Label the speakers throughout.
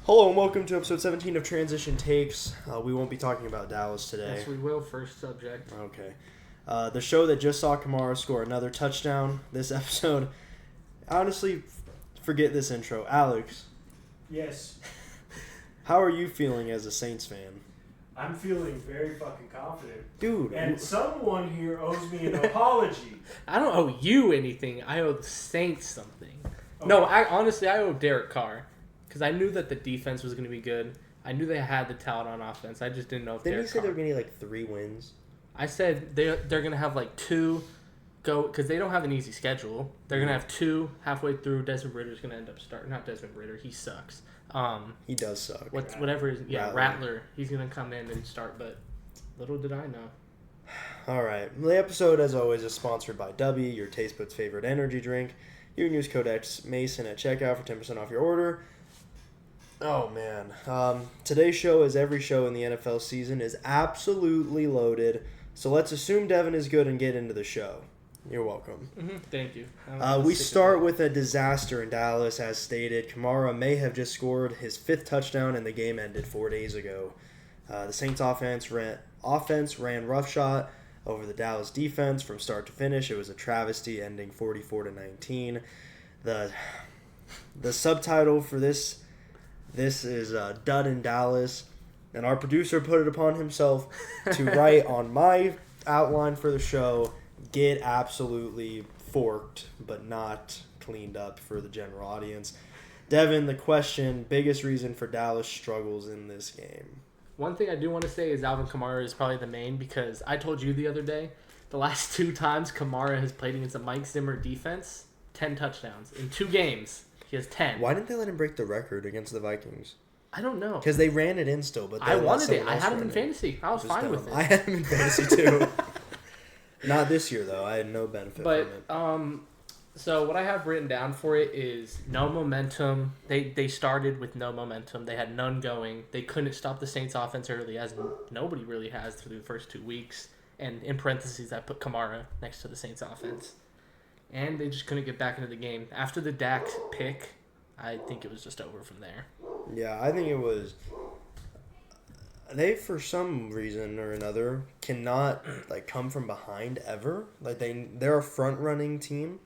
Speaker 1: Hello and welcome to episode 17 of Transition Takes. We won't be talking about Dallas today.
Speaker 2: Yes, we will. First subject.
Speaker 1: Okay. The show that just saw Kamara score another touchdown this episode. Honestly, forget this intro. Alex.
Speaker 3: Yes.
Speaker 1: How are you feeling as a Saints fan?
Speaker 3: I'm feeling very fucking confident.
Speaker 1: Dude.
Speaker 3: And someone here owes me an apology.
Speaker 2: I don't owe you anything. I owe the Saints something.
Speaker 3: Okay.
Speaker 2: No, I owe Derek Carr. Because I knew that the defense was going to be good. I knew they had the talent on offense. I just didn't know if
Speaker 1: Didn't
Speaker 2: Derek
Speaker 1: you say
Speaker 2: Carr.
Speaker 1: they were going to get 3 wins?
Speaker 2: I said they're going to have like 2 go... Because they don't have an easy schedule. They're going to have 2 halfway through. Desmond Ritter's going to end up starting. Not Desmond Ritter. He sucks.
Speaker 1: He does suck.
Speaker 2: Whatever. Rattler. He's going to come in and start, but little did I know.
Speaker 1: All right. The episode, as always, is sponsored by DUBBY, your taste buds' favorite energy drink. You can use code XMASON at checkout for 10% off your order. Oh, man. Today's show, as every show in the NFL season, is absolutely loaded. So let's assume Devin is good and get into the show. You're welcome.
Speaker 2: Mm-hmm. Thank you.
Speaker 1: We start with a disaster in Dallas, as stated. Kamara may have just scored his 5th touchdown, and the game ended 4 days ago. The Saints offense ran roughshod over the Dallas defense from start to finish. It was a travesty, ending 44-19. The subtitle for this is Dud in Dallas, and our producer put it upon himself to write on my outline for the show, get absolutely forked, but not cleaned up for the general audience. Devin, the question, biggest reason for Dallas struggles in this game?
Speaker 2: One thing I do want to say is Alvin Kamara is probably the main, because I told you the other day, the last 2 times Kamara has played against a Mike Zimmer defense, 10 touchdowns. In 2 games, he has 10.
Speaker 1: Why didn't they let him break the record against the Vikings?
Speaker 2: I don't know.
Speaker 1: Because they ran it in still, but
Speaker 2: I wanted it. I had him in fantasy. I was fine with it.
Speaker 1: I had him in fantasy too. Not this year, though. I had no benefit from it.
Speaker 2: So what I have written down for it is no momentum. They started with no momentum. They had none going. They couldn't stop the Saints offense early, as nobody really has through the first 2 weeks. And in parentheses, I put Kamara next to the Saints offense. And they just couldn't get back into the game. After the Dak pick, I think it was just over from there.
Speaker 1: Yeah, I think it was... They, for some reason or another, cannot come from behind ever. They're a front-running team.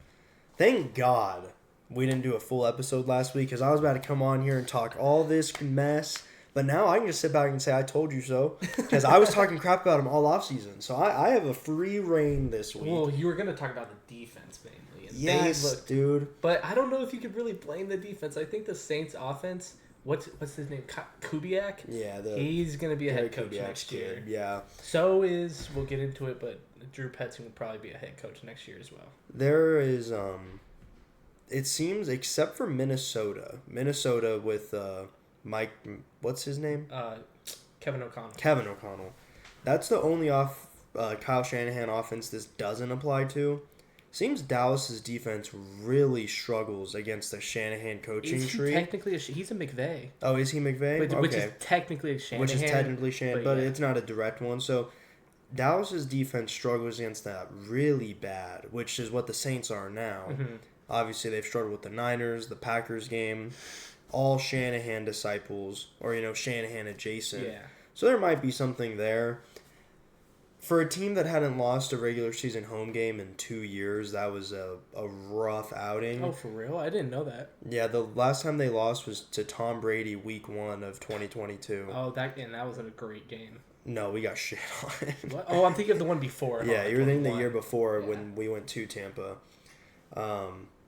Speaker 1: Thank God we didn't do a full episode last week, because I was about to come on here and talk all this mess. But now I can just sit back and say, I told you so. Because I was talking crap about them all offseason. So I have a free reign this week.
Speaker 2: Well, you were going to talk about the defense mainly. And
Speaker 1: yes, dude.
Speaker 2: But I don't know if you could really blame the defense. I think the Saints offense... What's his name? Kubiak?
Speaker 1: Yeah.
Speaker 2: He's going to be a head coach next year.
Speaker 1: Yeah.
Speaker 2: So we'll get into it, but Drew Petzing will probably be a head coach next year as well.
Speaker 1: There is, it seems, except for Minnesota with Mike, what's his name?
Speaker 2: Kevin O'Connell.
Speaker 1: Kevin O'Connell. That's the only Kyle Shanahan offense this doesn't apply to. Seems Dallas's defense really struggles against the Shanahan coaching tree.
Speaker 2: Technically, he's a McVay.
Speaker 1: Oh, is he McVay?
Speaker 2: Okay. Which is technically a Shanahan.
Speaker 1: But it's not a direct one. So Dallas's defense struggles against that really bad, which is what the Saints are now.
Speaker 2: Mm-hmm.
Speaker 1: Obviously, they've struggled with the Niners, the Packers game, all Shanahan disciples, or Shanahan adjacent.
Speaker 2: Yeah.
Speaker 1: So there might be something there. For a team that hadn't lost a regular season home game in 2 years, that was a rough outing.
Speaker 2: Oh, for real? I didn't know that.
Speaker 1: Yeah, the last time they lost was to Tom Brady week 1 of 2022.
Speaker 2: Oh, that wasn't a great game.
Speaker 1: No, we got shit on it.
Speaker 2: What? Oh, I'm thinking of the one before.
Speaker 1: Yeah, you were thinking the year before when we went to Tampa.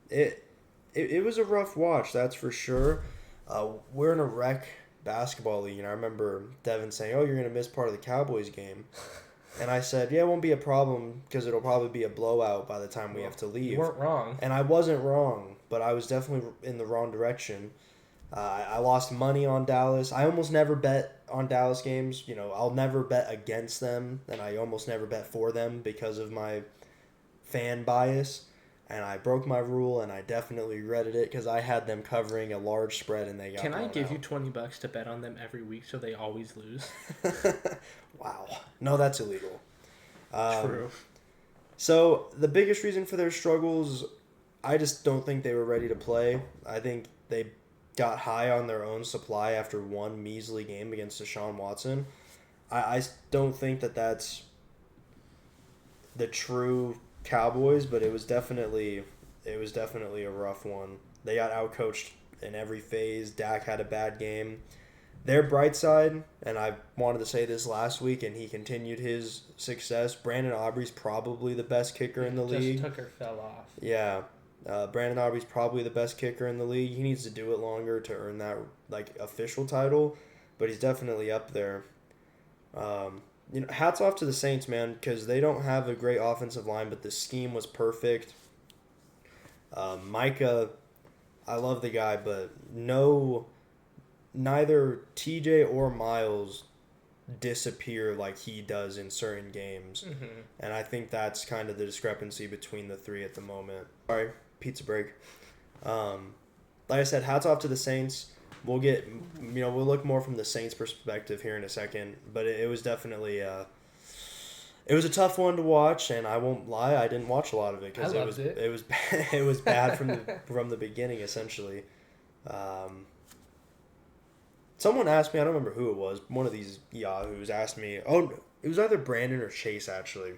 Speaker 1: It was a rough watch, that's for sure. We're in a rec basketball league, and I remember Devin saying, "Oh, you're going to miss part of the Cowboys game." And I said, yeah, it won't be a problem because it'll probably be a blowout by the time we have to leave.
Speaker 2: You weren't wrong.
Speaker 1: And I wasn't wrong, but I was definitely in the wrong direction. I lost money on Dallas. I almost never bet on Dallas games. I'll never bet against them, and I almost never bet for them because of my fan bias. And I broke my rule, and I definitely regretted it because I had them covering a large spread, and they got
Speaker 2: Can I give
Speaker 1: out.
Speaker 2: you $20 to bet on them every week so they always lose?
Speaker 1: Wow. No, that's illegal.
Speaker 2: True.
Speaker 1: So the biggest reason for their struggles, I just don't think they were ready to play. I think they got high on their own supply after one measly game against Deshaun Watson. I don't think that that's the true Cowboys, but it was definitely a rough one. They got outcoached in every phase. Dak had a bad game. Their bright side, and I wanted to say this last week, and he continued his success. Brandon Aubrey's probably the best kicker in the league.
Speaker 2: Tucker fell off.
Speaker 1: Yeah. Brandon Aubrey's probably the best kicker in the league. He needs to do it longer to earn that official title, but he's definitely up there. Hats off to the Saints, man, because they don't have a great offensive line, but the scheme was perfect. Micah, I love the guy, but neither TJ or Miles disappear like he does in certain games.
Speaker 2: Mm-hmm.
Speaker 1: And I think that's kind of the discrepancy between the three at the moment. Sorry, pizza break. Like I said, hats off to the Saints. We'll look more from the Saints' perspective here in a second, but it was definitely it was a tough one to watch, and I won't lie, I didn't watch a lot of it because it was bad from the beginning essentially. Someone asked me, I don't remember who it was, one of these yahoos asked me, it was either Brandon or Chase actually,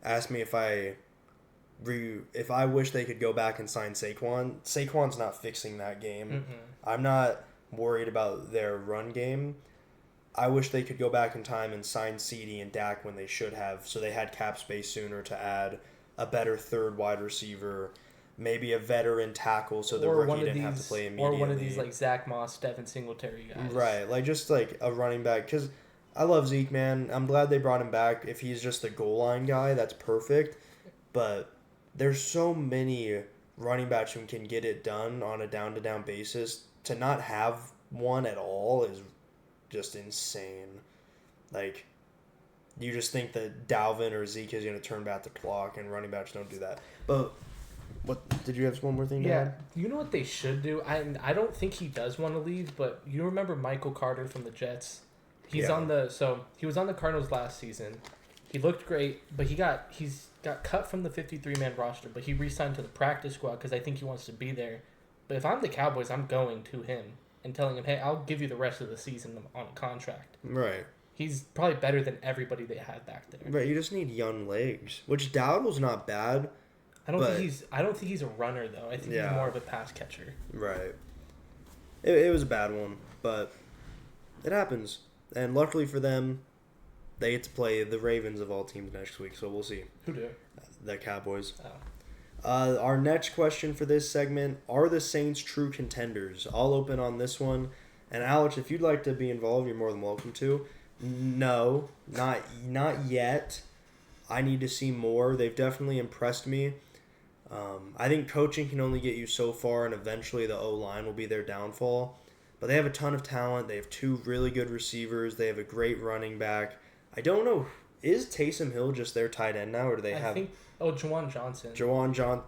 Speaker 1: asked me if I wish they could go back and sign Saquon. Saquon's not fixing that game.
Speaker 2: Mm-hmm.
Speaker 1: I'm not worried about their run game. I wish they could go back in time and sign CD and Dak when they should have, so they had cap space sooner to add a better third wide receiver, maybe a veteran tackle so the rookie didn't have to play immediately.
Speaker 2: Or one of these like Zach Moss, Devin Singletary guys.
Speaker 1: Right, just a running back. Because I love Zeke, man. I'm glad they brought him back. If he's just the goal line guy, that's perfect. But there's so many running backs who can get it done on a down-to-down basis. To not have one at all is just insane. You just think that Dalvin or Zeke is going to turn back the clock, and running backs don't do that. But what did you have one more thing to add?
Speaker 2: You know what they should do? I don't think he does want to leave, but you remember Michael Carter from the Jets? He was on the Cardinals last season. He looked great, but he's got cut from the 53-man roster, but he re-signed to the practice squad because I think he wants to be there. But if I'm the Cowboys, I'm going to him and telling him, hey, I'll give you the rest of the season on a contract.
Speaker 1: Right.
Speaker 2: He's probably better than everybody they had back there.
Speaker 1: Right, you just need young legs, which Dowdle's not bad.
Speaker 2: I don't think he's a runner though. I think he's more of a pass catcher.
Speaker 1: Right. It was a bad one, but it happens. And luckily for them, they get to play the Ravens of all teams next week, so we'll see.
Speaker 2: Who do?
Speaker 1: The Cowboys.
Speaker 2: Oh.
Speaker 1: Our next question for this segment, are the Saints true contenders? I'll open on this one. And Alex, if you'd like to be involved, you're more than welcome to. No, not yet. I need to see more. They've definitely impressed me. I think coaching can only get you so far, and eventually the O-line will be their downfall. But they have a ton of talent. They have two really good receivers. They have a great running back. I don't know. Is Taysom Hill just their tight end now, or do they have...
Speaker 2: Juwan Johnson.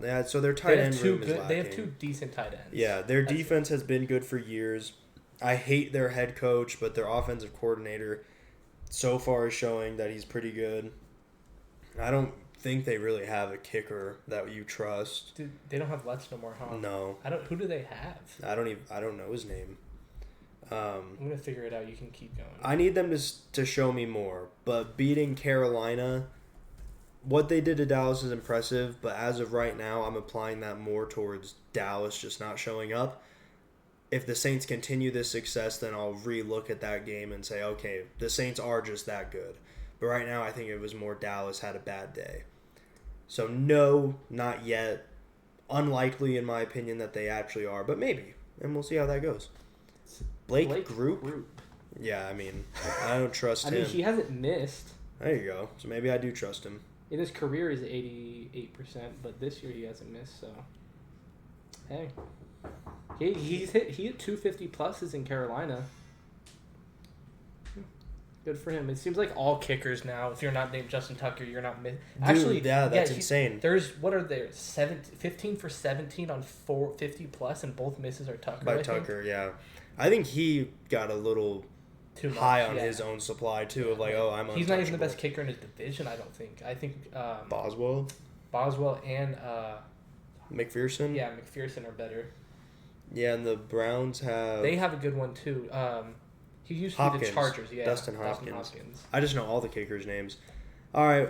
Speaker 1: Yeah, so their tight end room is lacking.
Speaker 2: They have two decent tight ends.
Speaker 1: Yeah, their defense has been good for years. I hate their head coach, but their offensive coordinator so far is showing that he's pretty good. I don't think they really have a kicker that you trust.
Speaker 2: Dude, they don't have Lutz no more, huh?
Speaker 1: No.
Speaker 2: Who do they have?
Speaker 1: I don't know his name.
Speaker 2: I'm gonna figure it out. You can keep going.
Speaker 1: I need them to show me more, but beating Carolina, what they did to Dallas is impressive, but as of right now, I'm applying that more towards Dallas just not showing up. If the Saints continue this success, then I'll re-look at that game and say, okay, the Saints are just that good. But right now, I think it was more Dallas had a bad day. So no, not yet. Unlikely, in my opinion, that they actually are, but maybe. And we'll see how that goes. Blake Group? Yeah, I mean, I don't trust him.
Speaker 2: He hasn't missed.
Speaker 1: There you go. So maybe I do trust him.
Speaker 2: In his career, he's 88%, but this year he hasn't missed, so... Hey. He hit 250 pluses in Carolina. Good for him. It seems like all kickers now, if you're not named Justin Tucker, you're not missed. Actually,
Speaker 1: yeah, that's insane.
Speaker 2: What are there? 15 for 17 on 450 plus, and both misses are Tucker.
Speaker 1: By Tucker, yeah. I think he got a little too high on his own supply too. Of I'm.
Speaker 2: He's not even the best kicker in his division. I don't think. I think
Speaker 1: Boswell
Speaker 2: and
Speaker 1: McPherson.
Speaker 2: Yeah, McPherson are better.
Speaker 1: Yeah, and the Browns have...
Speaker 2: They have a good one, too. He used to be
Speaker 1: Hopkins.
Speaker 2: the Chargers. Yeah,
Speaker 1: Dustin Hopkins. I just know all the kickers' names. All right,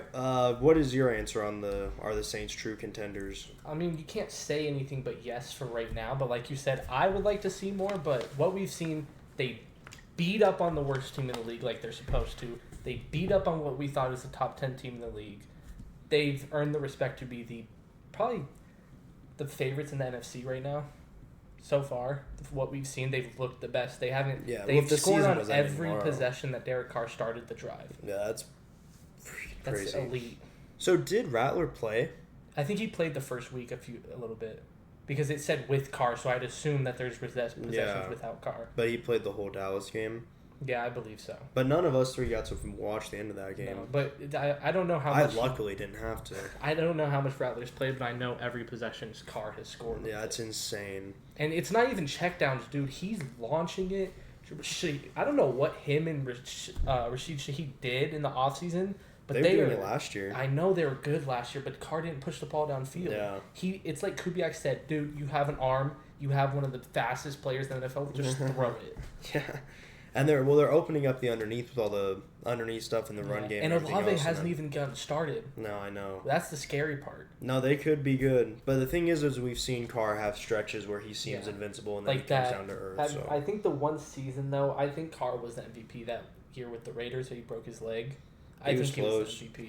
Speaker 1: what is your answer on are the Saints true contenders?
Speaker 2: I mean, you can't say anything but yes for right now. But like you said, I would like to see more. But what we've seen, they beat up on the worst team in the league like they're supposed to. They beat up on what we thought was the top 10 team in the league. They've earned the respect to be probably the favorites in the NFC right now. So far, what we've seen, they've looked the best. They haven't.
Speaker 1: Yeah,
Speaker 2: they've
Speaker 1: the
Speaker 2: scored
Speaker 1: season
Speaker 2: on every possession that Derek Carr started the drive.
Speaker 1: Yeah, that's crazy.
Speaker 2: That's elite.
Speaker 1: So did Rattler play?
Speaker 2: I think he played the first week a little bit because it said with Carr, so I'd assume that there's possessions without Carr.
Speaker 1: But he played the whole Dallas game.
Speaker 2: Yeah, I believe so.
Speaker 1: But none of us three got to watch the end of that game.
Speaker 2: No, but I don't know how much...
Speaker 1: I luckily didn't have to.
Speaker 2: I don't know how much Rattler's played, but I know every possession Carr has scored.
Speaker 1: Yeah, it's insane. And
Speaker 2: it's not even checkdowns, dude. He's launching it. I don't know what him and Rashid Shaheed did in the offseason, but
Speaker 1: they were doing it last year.
Speaker 2: I know they were good last year, but Carr didn't push the ball downfield.
Speaker 1: Yeah.
Speaker 2: It's like Kubiak said, dude, you have an arm. You have one of the fastest players in the NFL. Just throw it.
Speaker 1: Yeah. And they're opening up the underneath with all the underneath stuff in the run game.
Speaker 2: And Olave hasn't even gotten started.
Speaker 1: No, I know.
Speaker 2: That's the scary part.
Speaker 1: No, they could be good. But the thing is we've seen Carr have stretches where he seems invincible and then he comes down to earth.
Speaker 2: I think the one season, though, I think Carr was the MVP that year with the Raiders, so he broke his leg. I think he was the MVP.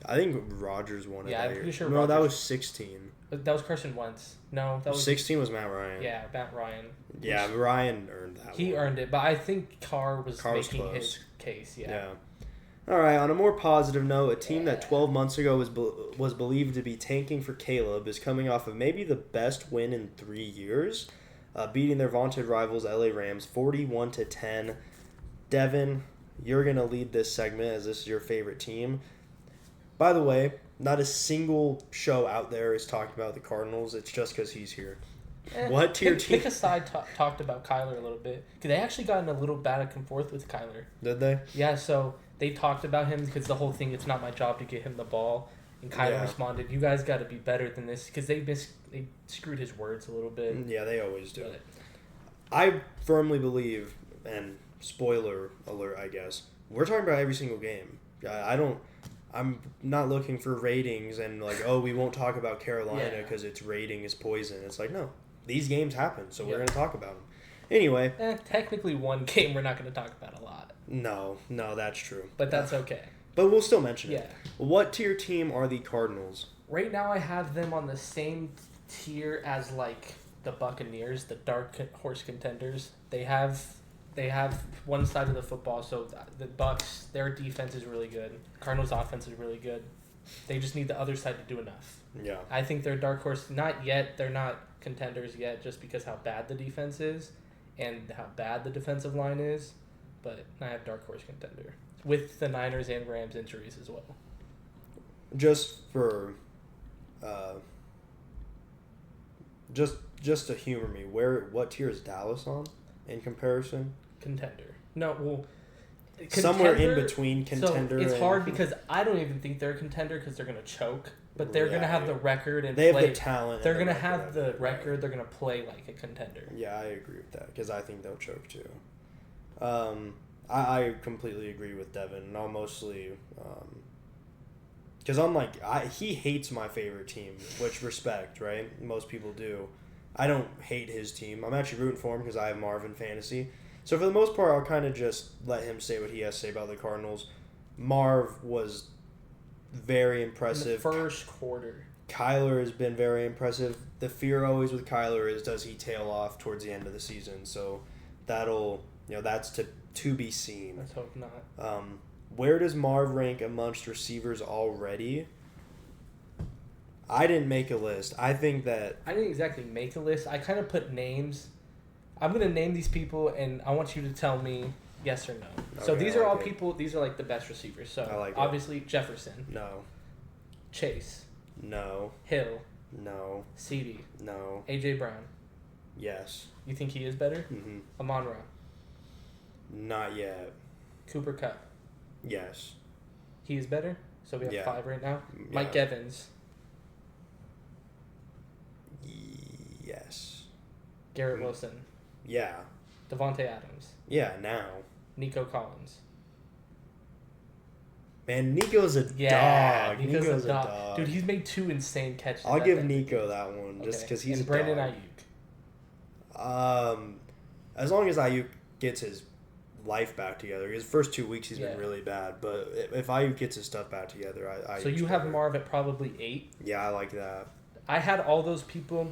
Speaker 1: I think Rodgers won it that year.
Speaker 2: I'm pretty sure
Speaker 1: No, that was 16.
Speaker 2: That was Carson Wentz. No, that was
Speaker 1: 16 was Matt Ryan.
Speaker 2: Yeah, Matt Ryan.
Speaker 1: Yeah, Ryan earned that.
Speaker 2: He earned it, but I think Carr was making his case. Yeah.
Speaker 1: All right. On a more positive note, a team that 12 months ago was believed to be tanking for Caleb is coming off of maybe the best win in 3 years, beating their vaunted rivals LA Rams 41-10. Devin, you're gonna lead this segment as this is your favorite team. By the way, not a single show out there is talking about the Cardinals. It's just because he's here. What tier team?
Speaker 2: Pick aside talked about Kyler a little bit. Because they actually got in a little back and forth with Kyler.
Speaker 1: Did they?
Speaker 2: Yeah, so they talked about him because the whole thing, it's not my job to get him the ball. And Kyler responded, you guys got to be better than this. Because they screwed his words a little bit.
Speaker 1: Yeah, they always do. I firmly believe, and spoiler alert, I guess, we're talking about every single game. I'm not looking for ratings and we won't talk about Carolina because its rating is poison. It's like, no, these games happen, so we're going to talk about them. Anyway.
Speaker 2: Technically one game we're not going to talk about a lot.
Speaker 1: No, that's true.
Speaker 2: But that's okay.
Speaker 1: But we'll still mention it.
Speaker 2: Yeah.
Speaker 1: What tier team are the Cardinals?
Speaker 2: Right now I have them on the same tier as the Buccaneers, the dark horse contenders. They have one side of the football, so the Bucs, their defense is really good. Cardinals' offense is really good. They just need the other side to do enough.
Speaker 1: Yeah.
Speaker 2: I think they're dark horse. Not yet. They're not contenders yet just because how bad the defense is and how bad the defensive line is. But I have dark horse contender with the Niners and Rams injuries as well.
Speaker 1: Just for... Just to humor me, what tier is Dallas on in comparison?
Speaker 2: Contender. No, well...
Speaker 1: Somewhere in between contender.
Speaker 2: So it's hard because I don't even think they're a contender because they're going to choke. But they're going to have the record and
Speaker 1: they have the talent.
Speaker 2: They're going to have the record. They're going to play like a contender.
Speaker 1: Yeah, I agree with that because I think they'll choke too. I completely agree with Devin. And I'll mostly... Because he hates my favorite team, which respect, right? Most people do. I don't hate his team. I'm actually rooting for him because I have Marvin Fantasy. So for the most part, I'll kind of just let him say what he has to say about the Cardinals. Marv was very impressive.
Speaker 2: In the first quarter.
Speaker 1: Kyler has been very impressive. The fear always with Kyler is does he tail off towards the end of the season? So that's to be seen.
Speaker 2: Let's hope not.
Speaker 1: Where does Marv rank amongst receivers already? I didn't make a list. I think that...
Speaker 2: I didn't exactly make a list. I kind of put names. I'm going to name these people, and I want you to tell me yes or no. Okay, so these are all people... These are the best receivers. So obviously Jefferson.
Speaker 1: No.
Speaker 2: Chase.
Speaker 1: No.
Speaker 2: Hill.
Speaker 1: No.
Speaker 2: CD.
Speaker 1: No.
Speaker 2: A.J. Brown.
Speaker 1: Yes.
Speaker 2: You think he is better?
Speaker 1: Mm-hmm.
Speaker 2: Amon-Ra.
Speaker 1: Not yet.
Speaker 2: Cooper Kupp.
Speaker 1: Yes.
Speaker 2: He is better? So we have 5 right now.
Speaker 1: Yeah.
Speaker 2: Mike Evans.
Speaker 1: Yes.
Speaker 2: Garrett Wilson,
Speaker 1: Yeah.
Speaker 2: Devontae Adams,
Speaker 1: Yeah, now.
Speaker 2: Nico Collins.
Speaker 1: Man, Nico's a
Speaker 2: Yeah,
Speaker 1: dog.
Speaker 2: Nico's a dog. Dude, he's made 2 insane catches.
Speaker 1: I'll
Speaker 2: at
Speaker 1: give
Speaker 2: the end of the
Speaker 1: Nico
Speaker 2: game.
Speaker 1: that one just
Speaker 2: Okay.
Speaker 1: because he's
Speaker 2: and
Speaker 1: a
Speaker 2: Brandon
Speaker 1: dog.
Speaker 2: Ayuk.
Speaker 1: As long as Ayuk gets his life back together. His first 2 weeks he's been
Speaker 2: Yeah.
Speaker 1: really bad, but if Ayuk gets his stuff back together, I
Speaker 2: So you have Marv at probably 8.
Speaker 1: Yeah, I like that.
Speaker 2: I had all those people.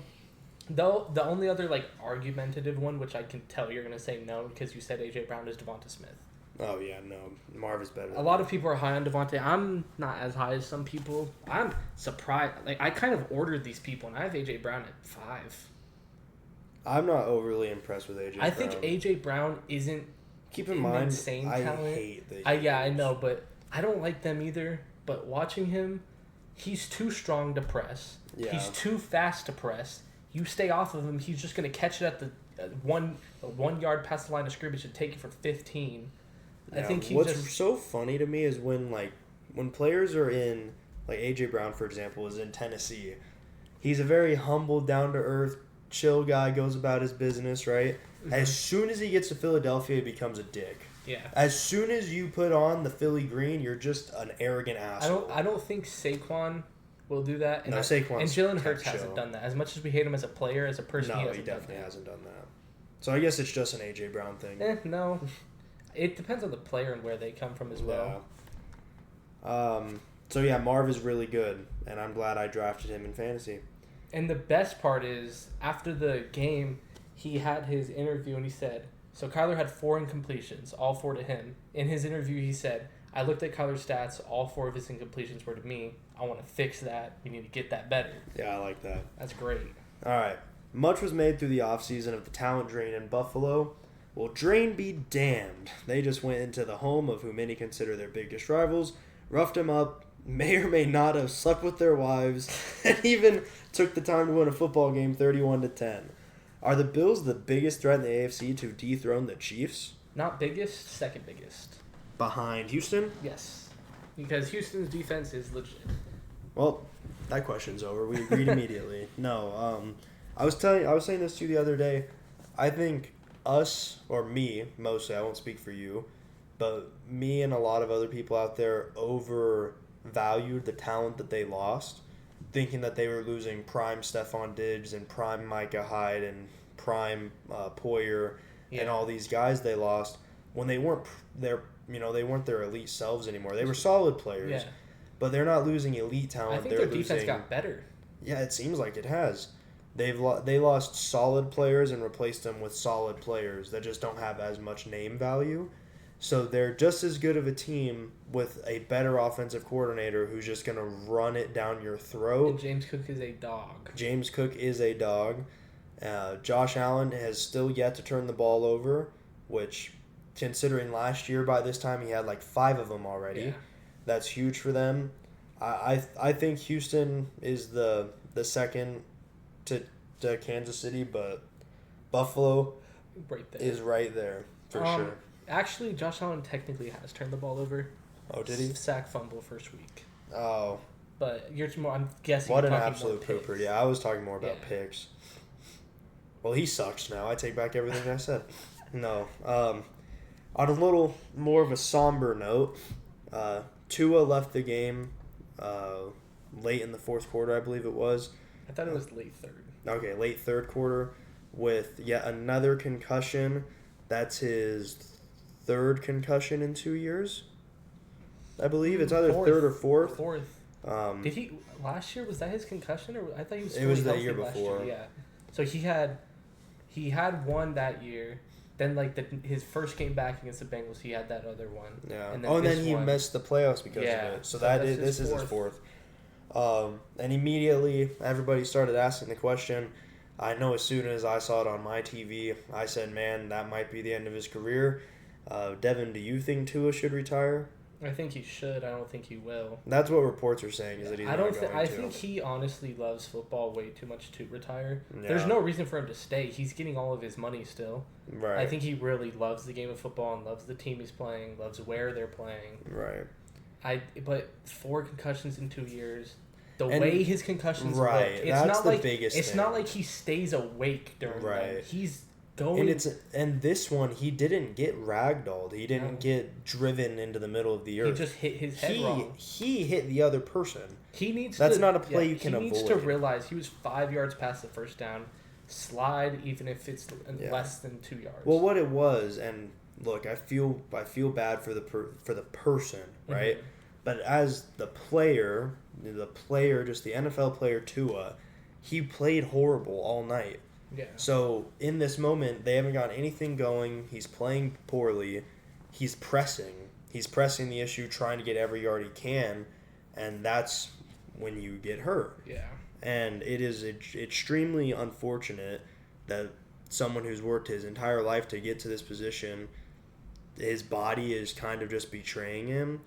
Speaker 2: Though the only other like argumentative one, which I can tell you're gonna say no because you said AJ Brown, is Devonta Smith.
Speaker 1: Oh yeah, no, Marv is better.
Speaker 2: A lot of people are high on Devontae. I'm not as high as some people. I'm surprised. Like I kind of ordered these people, and I have AJ Brown at 5.
Speaker 1: I'm not overly impressed with AJ.
Speaker 2: I think AJ Brown isn't.
Speaker 1: Keep in
Speaker 2: an
Speaker 1: mind,
Speaker 2: insane
Speaker 1: I
Speaker 2: talent.
Speaker 1: hate the.
Speaker 2: I know, but I don't like them either. But watching him, he's too strong to press.
Speaker 1: Yeah.
Speaker 2: He's too fast to press. You stay off of him, he's just gonna catch it at the 1 yard past the line of scrimmage and take it for 15. I think he
Speaker 1: what's
Speaker 2: just
Speaker 1: so funny to me is when players are in, like AJ Brown for example is in Tennessee, he's a very humble, down to earth, chill guy, goes about his business, right?
Speaker 2: Mhm.
Speaker 1: As soon as he gets to Philadelphia, he becomes a dick.
Speaker 2: yeah.
Speaker 1: As soon as you put on the Philly green, you're just an arrogant asshole.
Speaker 2: I don't think Saquon will do that. And
Speaker 1: No, Saquon's
Speaker 2: and Jalen Hurts
Speaker 1: chill.
Speaker 2: hasn't done that. As much as we hate him as a player, as a person,
Speaker 1: No,
Speaker 2: he
Speaker 1: he
Speaker 2: hasn't
Speaker 1: definitely
Speaker 2: done
Speaker 1: hasn't done that. So I guess it's just an AJ Brown thing.
Speaker 2: that. No. It depends on the player and where they come from as well.
Speaker 1: Yeah. So yeah, Marv is really good, and I'm glad I drafted him in fantasy.
Speaker 2: And the best part is, after the game, he had his interview and he said, so Kyler had 4 incompletions, all 4 to him. In his interview, he said, I looked at Kyler's stats, all 4 of his incompletions were to me. I want to fix that. We need to get that better.
Speaker 1: Yeah, I like that.
Speaker 2: That's great.
Speaker 1: All right. Much was made through the offseason of the talent drain in Buffalo. Well, drain be damned. They just went into the home of who many consider their biggest rivals, roughed them up, may or may not have slept with their wives, and even took the time to win a football game 31-10. Are the Bills the biggest threat in the AFC to dethrone the Chiefs?
Speaker 2: Not biggest, second biggest.
Speaker 1: Behind Houston?
Speaker 2: Yes. Because Houston's defense is legit.
Speaker 1: Well, that question's over. We agreed immediately. No, I was saying this to you the other day. I think us, or me mostly, I won't speak for you, but me and a lot of other people out there overvalued the talent that they lost, thinking that they were losing prime Stephon Diggs and prime Micah Hyde and prime Poyer and all these guys they lost when they weren't they weren't their elite selves anymore. They were solid players,
Speaker 2: Yeah.
Speaker 1: but they're not losing elite talent.
Speaker 2: I think
Speaker 1: they're
Speaker 2: their defense
Speaker 1: losing,
Speaker 2: got better.
Speaker 1: Yeah, it seems like it has. They lost solid players and replaced them with solid players that just don't have as much name value. So they're just as good of a team with a better offensive coordinator who's just going to run it down your throat.
Speaker 2: And James Cook is a dog.
Speaker 1: James Cook is a dog. Josh Allen has still yet to turn the ball over, which, considering last year by this time he had like 5 of them already.
Speaker 2: Yeah.
Speaker 1: That's huge for them. I think Houston is the second to Kansas City, but Buffalo
Speaker 2: Right there.
Speaker 1: is right there for sure.
Speaker 2: Actually, Josh Allen technically has turned the ball over.
Speaker 1: Oh, did he?
Speaker 2: Sack fumble first week.
Speaker 1: Oh,
Speaker 2: But you're more. I'm guessing.
Speaker 1: what
Speaker 2: you're
Speaker 1: an
Speaker 2: talking
Speaker 1: absolute
Speaker 2: more
Speaker 1: pooper!
Speaker 2: picks.
Speaker 1: Yeah, I was talking more about
Speaker 2: Yeah.
Speaker 1: picks. Well, he sucks now. I take back everything I said. No. On a little more of a somber note, Tua left the game late in the fourth quarter, I believe it was.
Speaker 2: I thought it was late third.
Speaker 1: Okay, late third quarter with yet another concussion. That's his 3rd concussion in 2 years, I believe. It's either 3rd or 4th.
Speaker 2: Fourth. Did he last year? Was that his concussion, or I thought he was?
Speaker 1: It was
Speaker 2: fully
Speaker 1: the year
Speaker 2: healthy last
Speaker 1: before.
Speaker 2: Year. Yeah. So he had one that year. Then his first game back against the Bengals, he had that other one.
Speaker 1: Yeah.
Speaker 2: And
Speaker 1: And then
Speaker 2: this
Speaker 1: he
Speaker 2: one-
Speaker 1: missed the playoffs because of it. So this is his 4th. And immediately everybody started asking the question. I know as soon as I saw it on my TV, I said, man, that might be the end of his career. Devin, do you think Tua should retire?
Speaker 2: I think he should. I don't think he will.
Speaker 1: That's what reports are saying, is that he's
Speaker 2: I
Speaker 1: not
Speaker 2: don't.
Speaker 1: going
Speaker 2: I
Speaker 1: to.
Speaker 2: think he honestly loves football way too much to retire.
Speaker 1: Yeah.
Speaker 2: There's no reason for him to stay. He's getting all of his money still.
Speaker 1: Right.
Speaker 2: I think he really loves the game of football and loves the team he's playing, loves where they're playing.
Speaker 1: Right.
Speaker 2: But 4 concussions in 2 years. The
Speaker 1: And-
Speaker 2: way his concussions
Speaker 1: right,
Speaker 2: look, it's
Speaker 1: that's
Speaker 2: not
Speaker 1: the
Speaker 2: like
Speaker 1: biggest
Speaker 2: it's
Speaker 1: thing.
Speaker 2: not like he stays awake during
Speaker 1: Right.
Speaker 2: them. He's going.
Speaker 1: And this one, he didn't get ragdolled. He didn't
Speaker 2: No.
Speaker 1: get driven into the middle of the
Speaker 2: he
Speaker 1: earth.
Speaker 2: just hit his head wrong.
Speaker 1: He hit the other person.
Speaker 2: He needs.
Speaker 1: That's
Speaker 2: to,
Speaker 1: not a play you can
Speaker 2: He needs to
Speaker 1: avoid.
Speaker 2: realize he was 5 yards past the first down. Slide even if it's
Speaker 1: Yeah.
Speaker 2: less than 2 yards.
Speaker 1: Well, what it was, and look, I feel bad for the person, right?
Speaker 2: Mhm.
Speaker 1: But as the player, just the NFL player Tua, he played horrible all night.
Speaker 2: Yeah.
Speaker 1: So in this moment, they haven't got anything going. He's playing poorly. He's pressing. He's pressing the issue, trying to get every yard he can, and that's when you get hurt.
Speaker 2: Yeah.
Speaker 1: And it is extremely unfortunate that someone who's worked his entire life to get to this position, his body is kind of just betraying him.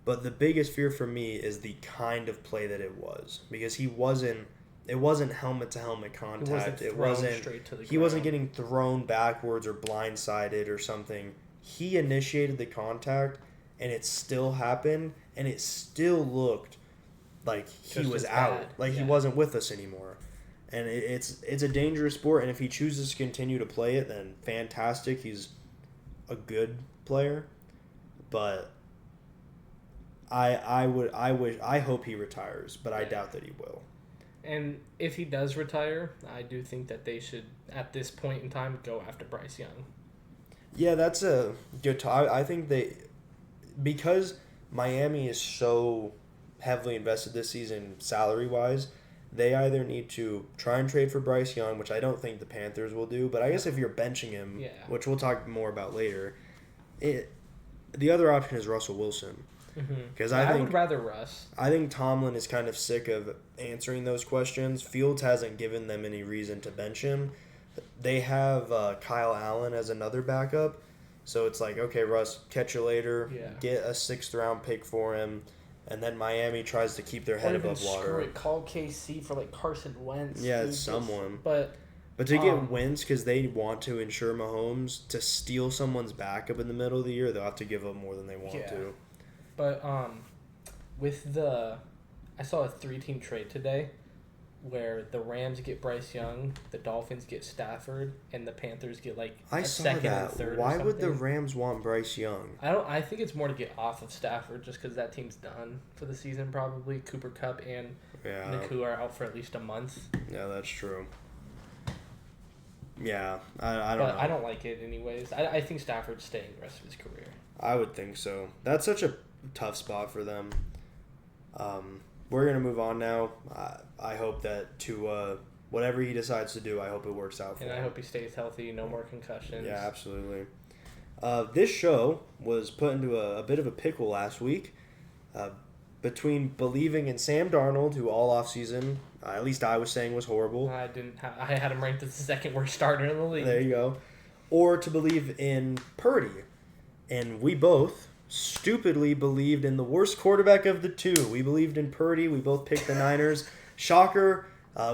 Speaker 1: But the biggest fear for me is the kind of play that it was, because it wasn't helmet to helmet contact.
Speaker 2: It wasn't straight to the
Speaker 1: He wasn't
Speaker 2: ground.
Speaker 1: getting thrown backwards or blindsided or something. He initiated the contact, and it still happened, and it still looked like he
Speaker 2: Just
Speaker 1: was
Speaker 2: as
Speaker 1: out,
Speaker 2: bad.
Speaker 1: like he
Speaker 2: Yeah.
Speaker 1: wasn't with us anymore. And it's a dangerous sport, and if he chooses to continue to play it, then fantastic. He's a good player, but I hope he retires, but I
Speaker 2: Yeah.
Speaker 1: doubt that he will.
Speaker 2: And if he does retire, I do think that they should, at this point in time, go after Bryce Young.
Speaker 1: Yeah, that's a good. I think because Miami is so heavily invested this season salary wise, they either need to try and trade for Bryce Young, which I don't think the Panthers will do. But I guess if you're benching him,
Speaker 2: Yeah.
Speaker 1: which we'll talk more about later, the other option is Russell Wilson. Because
Speaker 2: I
Speaker 1: think
Speaker 2: would rather Russ.
Speaker 1: I think Tomlin is kind of sick of answering those questions. Fields hasn't given them any reason to bench him. They have Kyle Allen as another backup. So it's like, okay, Russ, catch you later.
Speaker 2: Yeah.
Speaker 1: Get a 6th-round pick for him. And then Miami tries to keep their head
Speaker 2: Or even
Speaker 1: above water.
Speaker 2: screw it, call KC for like Carson Wentz.
Speaker 1: Yeah,
Speaker 2: dude,
Speaker 1: it's
Speaker 2: just-
Speaker 1: someone.
Speaker 2: But
Speaker 1: But to get Wentz, because they want to ensure Mahomes, to steal someone's backup in the middle of the year, they'll have to give up more than they want to.
Speaker 2: But with I saw a 3-team trade today, where the Rams get Bryce Young, the Dolphins get Stafford, and the Panthers get like
Speaker 1: I
Speaker 2: a
Speaker 1: saw
Speaker 2: second and
Speaker 1: that.
Speaker 2: third.
Speaker 1: Why
Speaker 2: or
Speaker 1: would the
Speaker 2: something.
Speaker 1: Rams want Bryce Young?
Speaker 2: I think it's more to get off of Stafford, just because that team's done for the season probably. Cooper Kupp and
Speaker 1: Yeah.
Speaker 2: Naku are out for at least a month.
Speaker 1: Yeah, that's true. Yeah, I don't know.
Speaker 2: But I don't like it anyways. I think Stafford's staying the rest of his career.
Speaker 1: I would think so. That's such a tough spot for them. We're going to move on now. I hope that whatever he decides to do, I hope it works out for
Speaker 2: And
Speaker 1: him.
Speaker 2: I hope he stays healthy, no more concussions.
Speaker 1: Yeah, absolutely. This show was put into a bit of a pickle last week between believing in Sam Darnold, who all offseason, at least I was saying was horrible.
Speaker 2: I had him ranked as the second worst starter in the league.
Speaker 1: There you go. Or to believe in Purdy. And we both stupidly believed in the worst quarterback of the two. We believed in Purdy. We both picked the Niners. Shocker.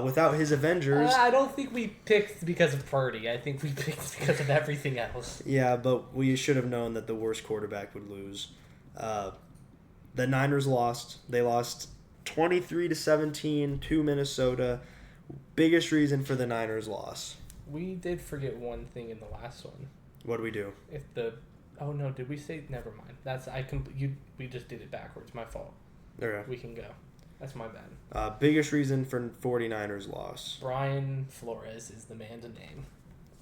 Speaker 1: Without his Avengers.
Speaker 2: I don't think we picked because of Purdy. I think we picked because of everything else.
Speaker 1: Yeah, but we should have known that the worst quarterback would lose. The Niners lost. They lost 23-17 to Minnesota. Biggest reason for the Niners' loss.
Speaker 2: We did forget one thing in the last one.
Speaker 1: What do we do?
Speaker 2: Oh no, did we say? Never mind. We just did it backwards. My fault.
Speaker 1: Okay.
Speaker 2: We can go. That's my bad.
Speaker 1: Biggest reason for 49ers loss.
Speaker 2: Brian Flores is the man to name.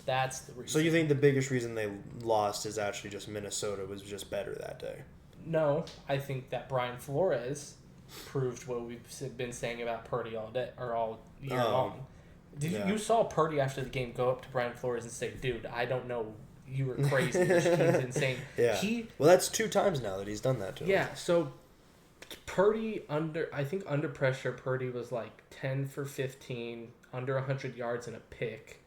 Speaker 2: That's the reason.
Speaker 1: So you think the biggest reason they lost is actually just Minnesota was just better that day?
Speaker 2: No, I think that Brian Flores proved what we've been saying about Purdy all day or all year long. You saw Purdy after the game go up to Brian Flores and say, "Dude, I don't know, you were crazy. This kid's insane."
Speaker 1: Yeah. Well, that's 2 times now that he's done that to him.
Speaker 2: Yeah. So Purdy under pressure, Purdy was like 10 for 15, under 100 yards and a pick.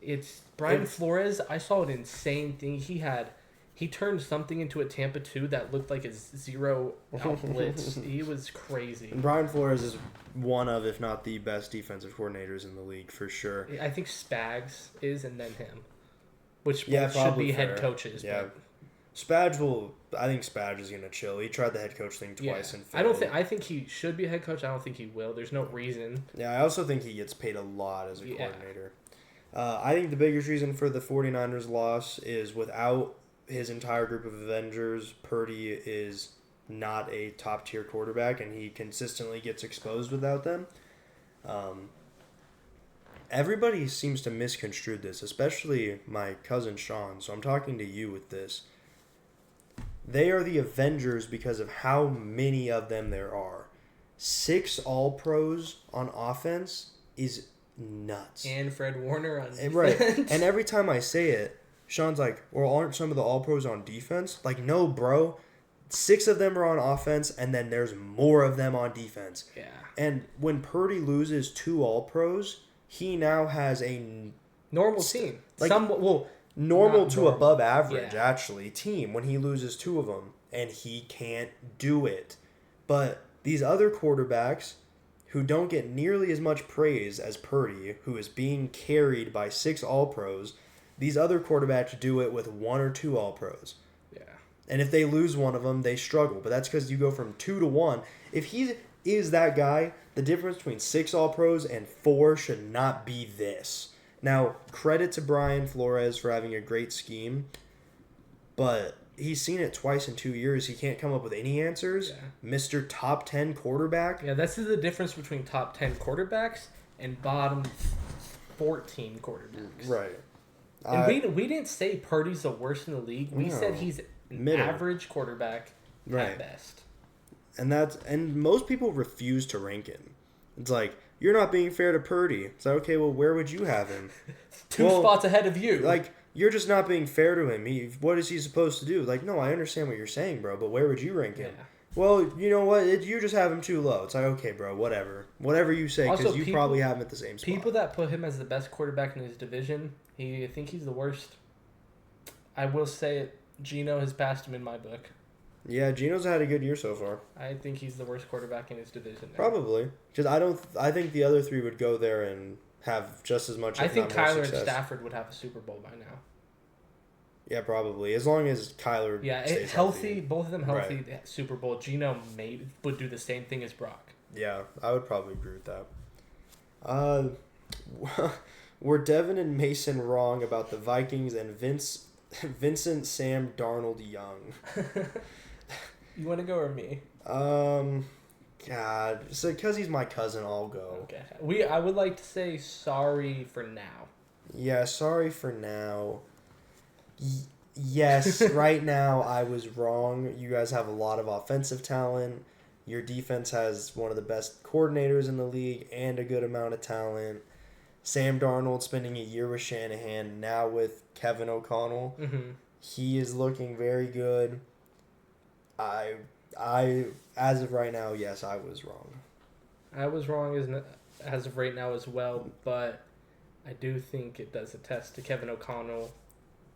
Speaker 2: It's Brian Flores. I saw an insane thing. He turned something into a Tampa 2 that looked like a zero out blitz. He was crazy.
Speaker 1: And Brian Flores is one of, if not the best defensive coordinators in the league, for sure.
Speaker 2: I think Spags is, and then him, which
Speaker 1: Yeah,
Speaker 2: both should
Speaker 1: probably
Speaker 2: be
Speaker 1: fair.
Speaker 2: head coaches.
Speaker 1: Yeah.
Speaker 2: But
Speaker 1: I think Spage is gonna chill. He tried the head coach thing twice and failed.
Speaker 2: I think he should be a head coach. I don't think he will. There's no reason.
Speaker 1: Yeah, I also think he gets paid a lot as a coordinator. I think the biggest reason for the 49ers loss is without his entire group of Avengers, Purdy is not a top tier quarterback, and he consistently gets exposed without them. Everybody seems to misconstrue this, especially my cousin Sean, so I'm talking to you with this. They are the Avengers because of how many of them there are. 6 All-Pros on offense is nuts.
Speaker 2: And Fred Warner on defense.
Speaker 1: Right. And every time I say it, Sean's like, well, aren't some of the All-Pros on defense? Like, no, bro. 6 of them are on offense, and then there's more of them on defense.
Speaker 2: Yeah.
Speaker 1: And when Purdy loses 2 All-Pros, he now has a
Speaker 2: normal team.
Speaker 1: Like, normal to above average, actually, team when he loses 2 of them, and he can't do it. But these other quarterbacks who don't get nearly as much praise as Purdy, who is being carried by 6 All-Pros, these other quarterbacks do it with 1 or 2 All-Pros.
Speaker 2: Yeah.
Speaker 1: And if they lose one of them, they struggle. But that's because you go from 2 to 1. If he is that guy, the difference between 6 All-Pros and 4 should not be this. Now, credit to Brian Flores for having a great scheme, but he's seen it twice in 2 years. He can't come up with any answers.
Speaker 2: Yeah.
Speaker 1: Mr. Top 10 quarterback.
Speaker 2: Yeah, this is the difference between top 10 quarterbacks and bottom 14 quarterbacks.
Speaker 1: Right.
Speaker 2: And we didn't say Purdy's the worst in the league. We said he's an average quarterback at best.
Speaker 1: And most people refuse to rank him. It's like, you're not being fair to Purdy. It's like, okay, well, where would you have him?
Speaker 2: 2 spots ahead of you.
Speaker 1: Like, you're just not being fair to him. What is he supposed to do? Like, no, I understand what you're saying, bro, but where would you rank him?
Speaker 2: Yeah.
Speaker 1: Well, you know what? You just have him too low. It's like, okay, bro, whatever. Whatever you say, because you probably have him at the same spot.
Speaker 2: People that put him as the best quarterback in his division, I think he's the worst. I will say it, Geno has passed him in my book.
Speaker 1: Yeah, Geno's had a good year so far.
Speaker 2: I think he's the worst quarterback in his division now.
Speaker 1: Probably. Because I think the other 3 would go there and have just as much,
Speaker 2: I think Kyler and
Speaker 1: success.
Speaker 2: Stafford would have a Super Bowl by now.
Speaker 1: Yeah, probably. As long as Kyler stays
Speaker 2: healthy, both of them healthy,
Speaker 1: right.
Speaker 2: Super Bowl. Geno would do the same thing as Brock.
Speaker 1: Yeah, I would probably agree with that. Were Devin and Mason wrong about the Vikings and Vincent Sam Darnold Young?
Speaker 2: You want to go or me?
Speaker 1: God. So, because he's my cousin, I'll go.
Speaker 2: Okay. I would like to say sorry for now.
Speaker 1: Yeah, sorry for now. Yes, right now I was wrong. You guys have a lot of offensive talent. Your defense has one of the best coordinators in the league and a good amount of talent. Sam Darnold spending a year with Shanahan, now with Kevin O'Connell.
Speaker 2: Mm-hmm.
Speaker 1: He is looking very good. I as of right now, yes, I was wrong.
Speaker 2: I was wrong as of right now as well, but I do think it does attest to Kevin O'Connell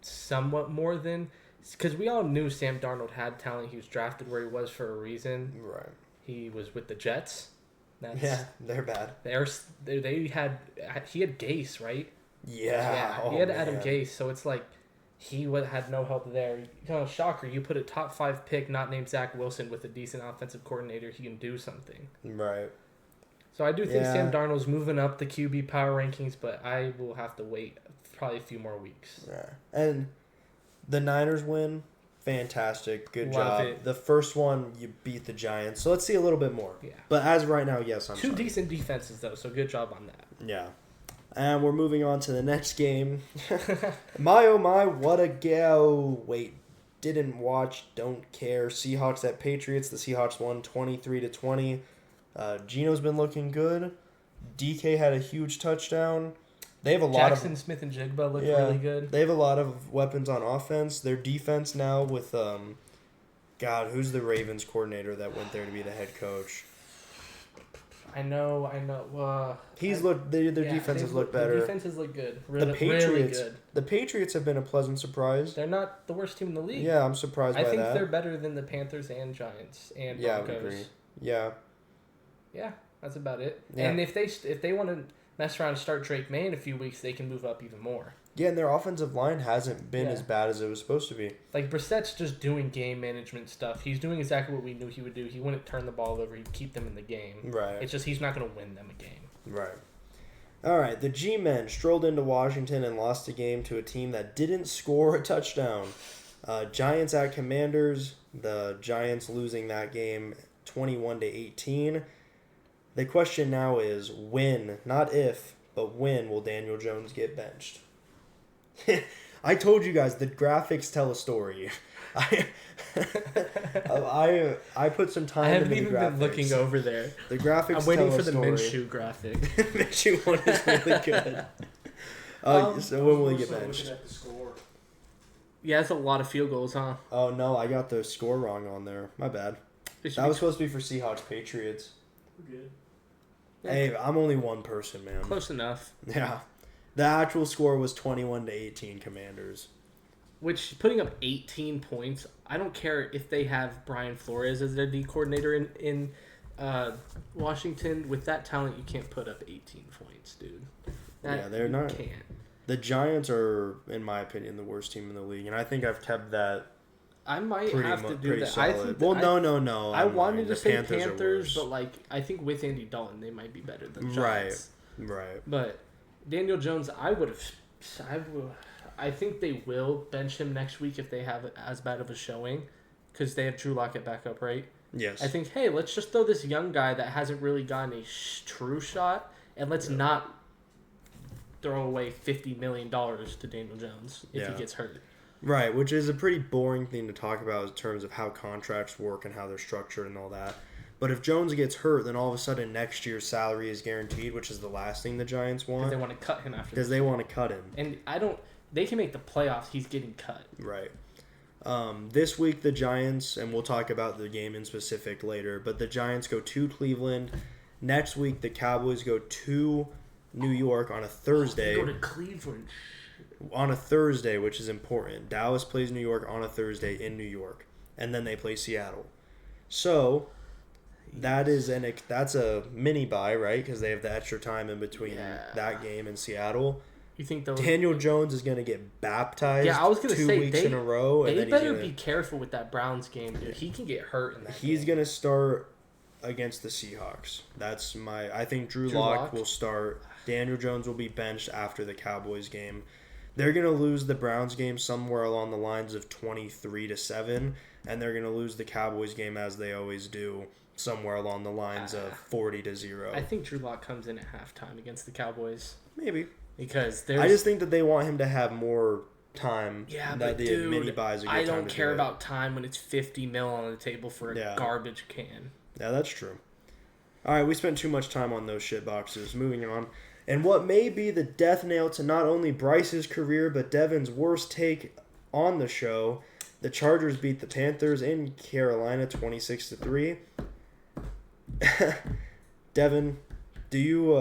Speaker 2: somewhat more than... Because we all knew Sam Darnold had talent. He was drafted where he was for a reason.
Speaker 1: Right.
Speaker 2: He was with the Jets.
Speaker 1: They're bad.
Speaker 2: He had Gase, right?
Speaker 1: Yeah.
Speaker 2: He had Adam Gase, so it's like he had no help there. Shocker, you put a top 5 pick not named Zach Wilson with a decent offensive coordinator, he can do something.
Speaker 1: Right.
Speaker 2: So I do think Sam Darnold's moving up the QB power rankings, but I will have to wait probably a few more weeks.
Speaker 1: Yeah. And the Niners win. Fantastic. Good
Speaker 2: Love
Speaker 1: job.
Speaker 2: it.
Speaker 1: The first one, you beat the Giants. So let's see a little bit more.
Speaker 2: Yeah.
Speaker 1: But as of right now, yes, I'm
Speaker 2: Two
Speaker 1: sorry.
Speaker 2: decent defenses, though, so good job on that.
Speaker 1: Yeah. And we're moving on to the next game. My, oh my, what a go. Wait, didn't watch, don't care. Seahawks at Patriots. The Seahawks won 23-20. Geno's been looking good. DK had a huge touchdown. They have a lot
Speaker 2: Jackson Smith and Jigba look really good.
Speaker 1: They have a lot of weapons on offense. Their defense now with who's the Ravens coordinator that went there to be the head coach?
Speaker 2: I know.
Speaker 1: Their defenses look better.
Speaker 2: The defenses look good.
Speaker 1: The Patriots,
Speaker 2: really good.
Speaker 1: The Patriots have been a pleasant surprise.
Speaker 2: They're not the worst team in the league.
Speaker 1: Yeah, I'm surprised by that.
Speaker 2: I think they're better than the Panthers and Giants and Broncos.
Speaker 1: I agree. Yeah.
Speaker 2: Yeah, that's about it.
Speaker 1: Yeah.
Speaker 2: And if they want to mess around and start Drake May in a few weeks, they can move up even more.
Speaker 1: Yeah, and their offensive line hasn't been
Speaker 2: Yeah.
Speaker 1: as bad as it was supposed to be.
Speaker 2: Like, Brissett's just doing game management stuff. He's doing exactly what we knew he would do. He wouldn't turn the ball over. He'd keep them in the game.
Speaker 1: Right.
Speaker 2: It's just he's not going to win them a game.
Speaker 1: Right. All right, the G-Men strolled into Washington and lost a game to a team that didn't score a touchdown. Giants at Commanders. The Giants losing that game 21-18. The question now is when, not if, but when will Daniel Jones get benched? I told you guys the graphics tell a story. I put some time.
Speaker 2: I haven't
Speaker 1: into
Speaker 2: even
Speaker 1: the graphics.
Speaker 2: been looking over there.
Speaker 1: The graphics.
Speaker 2: I'm waiting
Speaker 1: tell
Speaker 2: for
Speaker 1: a
Speaker 2: the
Speaker 1: story.
Speaker 2: Minshew graphic.
Speaker 1: Minshew one is really good. So when will he get benched?
Speaker 3: Looking at the score.
Speaker 2: Yeah, that's a lot of field goals, huh?
Speaker 1: Oh no, I got the score wrong on there. My bad. That was supposed to be for Seahawks Patriots.
Speaker 3: We're good.
Speaker 2: Yeah.
Speaker 1: Hey, I'm only one person, man.
Speaker 2: Close enough.
Speaker 1: Yeah. The actual score was 21-18 Commanders.
Speaker 2: Which, putting up 18 points, I don't care if they have Brian Flores as their D coordinator in Washington. With that talent, you can't put up 18 points, dude.
Speaker 1: They're not.
Speaker 2: Can't.
Speaker 1: The Giants are, in my opinion, the worst team in the league, and I think I've kept that
Speaker 2: I might have to do
Speaker 1: pretty
Speaker 2: that.
Speaker 1: solid.
Speaker 2: I think
Speaker 1: Well,
Speaker 2: I,
Speaker 1: no.
Speaker 2: I
Speaker 1: I'm
Speaker 2: wanted
Speaker 1: lying.
Speaker 2: to
Speaker 1: The
Speaker 2: say
Speaker 1: Panthers are
Speaker 2: Panthers,
Speaker 1: worse.
Speaker 2: but like I think with Andy Dalton, they might be better than
Speaker 1: Right.
Speaker 2: Giants.
Speaker 1: Right.
Speaker 2: But Daniel Jones, I think they will bench him next week if they have as bad of a showing, because they have Drew Lock at backup, right?
Speaker 1: Yes.
Speaker 2: I think, hey, let's just throw this young guy that hasn't really gotten a true shot, and let's not throw away $50 million to Daniel Jones if he gets hurt.
Speaker 1: Right, which is a pretty boring thing to talk about in terms of how contracts work and how they're structured and all that. But if Jones gets hurt, then all of a sudden next year's salary is guaranteed, which is the last thing the Giants want.
Speaker 2: Because they want to cut him after.
Speaker 1: Because they want to cut him.
Speaker 2: And they can make the playoffs. He's getting cut.
Speaker 1: Right. This week the Giants, and we'll talk about the game in specific later, but the Giants go to Cleveland. Next week the Cowboys go to New York on a Thursday.
Speaker 2: They go to Cleveland.
Speaker 1: On a Thursday, which is important. Dallas plays New York on a Thursday in New York, and then they play Seattle. So that's a mini bye, right? Because they have the extra time in between that game and Seattle.
Speaker 2: You think they'll...
Speaker 1: Daniel Jones is going to get baptized?
Speaker 2: Yeah, I was going to
Speaker 1: 2
Speaker 2: say
Speaker 1: weeks in a row.
Speaker 2: They
Speaker 1: and then
Speaker 2: better be careful with that Browns game, dude. He can get hurt in that.
Speaker 1: He's going to start against the Seahawks. I think Drew Lock will start. Daniel Jones will be benched after the Cowboys game. They're going to lose the Browns game somewhere along the lines of 23-7, and they're going to lose the Cowboys game, as they always do, somewhere along the lines of 40-0.
Speaker 2: I think Drew Lock comes in at halftime against the Cowboys.
Speaker 1: Maybe.
Speaker 2: Because
Speaker 1: I just think that they want him to have more time.
Speaker 2: Yeah,
Speaker 1: that
Speaker 2: but
Speaker 1: the
Speaker 2: dude,
Speaker 1: mini buy is a good
Speaker 2: I
Speaker 1: time
Speaker 2: don't
Speaker 1: to
Speaker 2: care
Speaker 1: do it.
Speaker 2: about time when it's $50 million on the table for a garbage can.
Speaker 1: Yeah, that's true. All right, we spent too much time on those shit boxes. Moving on. And what may be the death nail to not only Bryce's career, but Devin's worst take on the show, the Chargers beat the Panthers in Carolina 26-3. Devin, do you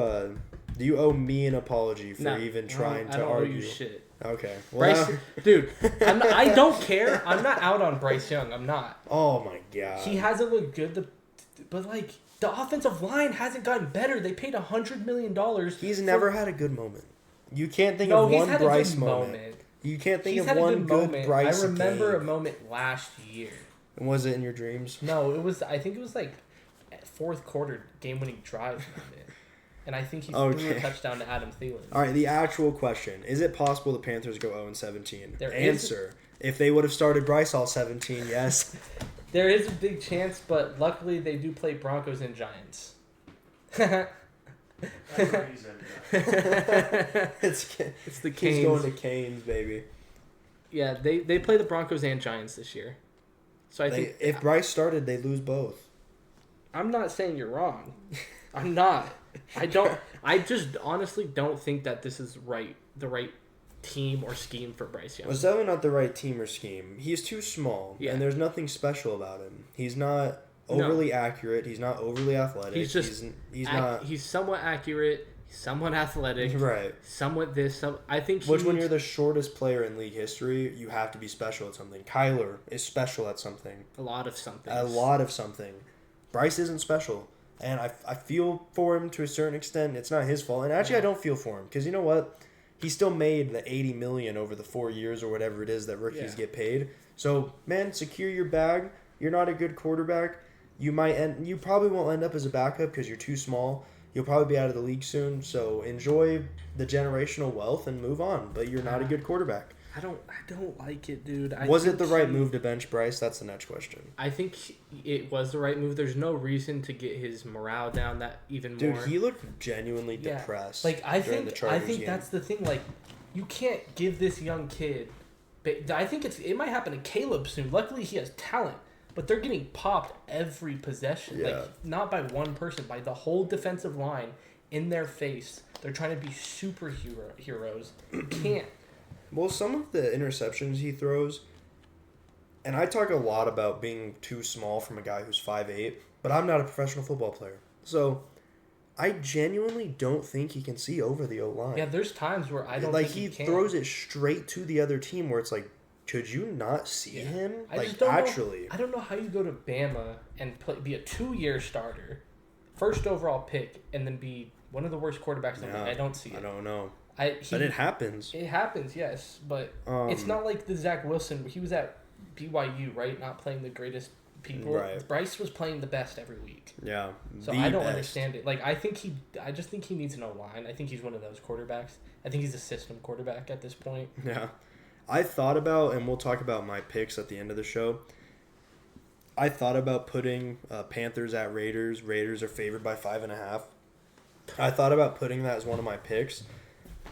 Speaker 1: owe me an apology for even trying to argue?
Speaker 2: I don't owe you shit.
Speaker 1: Okay. Well,
Speaker 2: Bryce, dude, I don't care. I'm not out on Bryce Young. I'm not.
Speaker 1: Oh, my God.
Speaker 2: He hasn't looked good, but like... The offensive line hasn't gotten better. They paid $100 million.
Speaker 1: He's never had a good moment. You can't think of one Bryce moment. You can't think of one good Bryce
Speaker 2: I remember
Speaker 1: game.
Speaker 2: a moment last year.
Speaker 1: And was it in your dreams?
Speaker 2: No, it was. I think it was like fourth quarter game-winning drive moment. And I think he threw a touchdown to Adam Thielen.
Speaker 1: All right, the actual question. Is it possible the Panthers go 0-17?
Speaker 2: There
Speaker 1: Answer. If they would have started Bryce all 17, yes.
Speaker 2: There is a big chance, but luckily they do play Broncos and Giants.
Speaker 1: It's
Speaker 2: the Canes.
Speaker 1: He's going to Canes, baby.
Speaker 2: Yeah, they play the Broncos and Giants this year. So I think
Speaker 1: if Bryce started, they lose both.
Speaker 2: I'm not saying you're wrong. I'm not. I just honestly don't think that this is the right team or scheme for Bryce Young.
Speaker 1: Well, it's definitely not the right team or scheme. He's too small, and there's nothing special about him. He's not overly accurate. He's not overly athletic.
Speaker 2: He's just he's somewhat accurate. He's somewhat athletic.
Speaker 1: Right.
Speaker 2: Somewhat this. I think.
Speaker 1: When you're the shortest player in league history, you have to be special at something. Kyler is special at something.
Speaker 2: A lot of something.
Speaker 1: Bryce isn't special, and I feel for him to a certain extent. It's not his fault, and actually I don't feel for him because you know what. he still made the $80 million over the 4 years or whatever it is that rookies get paid. So, man, secure your bag. You're not a good quarterback. You probably won't end up as a backup because you're too small. You'll probably be out of the league soon. So enjoy the generational wealth and move on. But you're not a good quarterback.
Speaker 2: I don't like it, dude.
Speaker 1: Was it the right move to bench Bryce? That's the next question.
Speaker 2: I think it was the right move. There's no reason to get his morale down that even more.
Speaker 1: Dude, he looked genuinely depressed.
Speaker 2: Like I
Speaker 1: during
Speaker 2: think
Speaker 1: the Chargers game.
Speaker 2: that's the thing. Like, you can't give this young kid. I think it might happen to Caleb soon. Luckily, he has talent, but they're getting popped every possession.
Speaker 1: Yeah.
Speaker 2: Like, not by one person, by the whole defensive line in their face. They're trying to be heroes. You can't.
Speaker 1: Well, some of the interceptions he throws, and I talk a lot about being too small from a guy who's 5'8", but I'm not a professional football player. So I genuinely don't think he can see over the O-line.
Speaker 2: Yeah, there's times where I don't
Speaker 1: like
Speaker 2: think he can.
Speaker 1: throws it straight to the other team where it's like, could you not see him?
Speaker 2: I
Speaker 1: Like, actually.
Speaker 2: I don't know how you go to Bama and be a 2-year starter, first overall pick, and then be one of the worst quarterbacks in the league. I don't see it.
Speaker 1: I don't know.
Speaker 2: But
Speaker 1: it happens.
Speaker 2: It happens, yes. But it's not like the Zach Wilson. He was at BYU, right? Not playing the greatest people.
Speaker 1: Right.
Speaker 2: Bryce was playing the best every week.
Speaker 1: Yeah.
Speaker 2: So I don't understand it. Like, I just think he needs an O-line. I think he's one of those quarterbacks. I think he's a system quarterback at this point.
Speaker 1: Yeah. I thought about, and we'll talk about my picks at the end of the show. I thought about putting Panthers at Raiders. Raiders are favored by 5.5. I thought about putting that as one of my picks.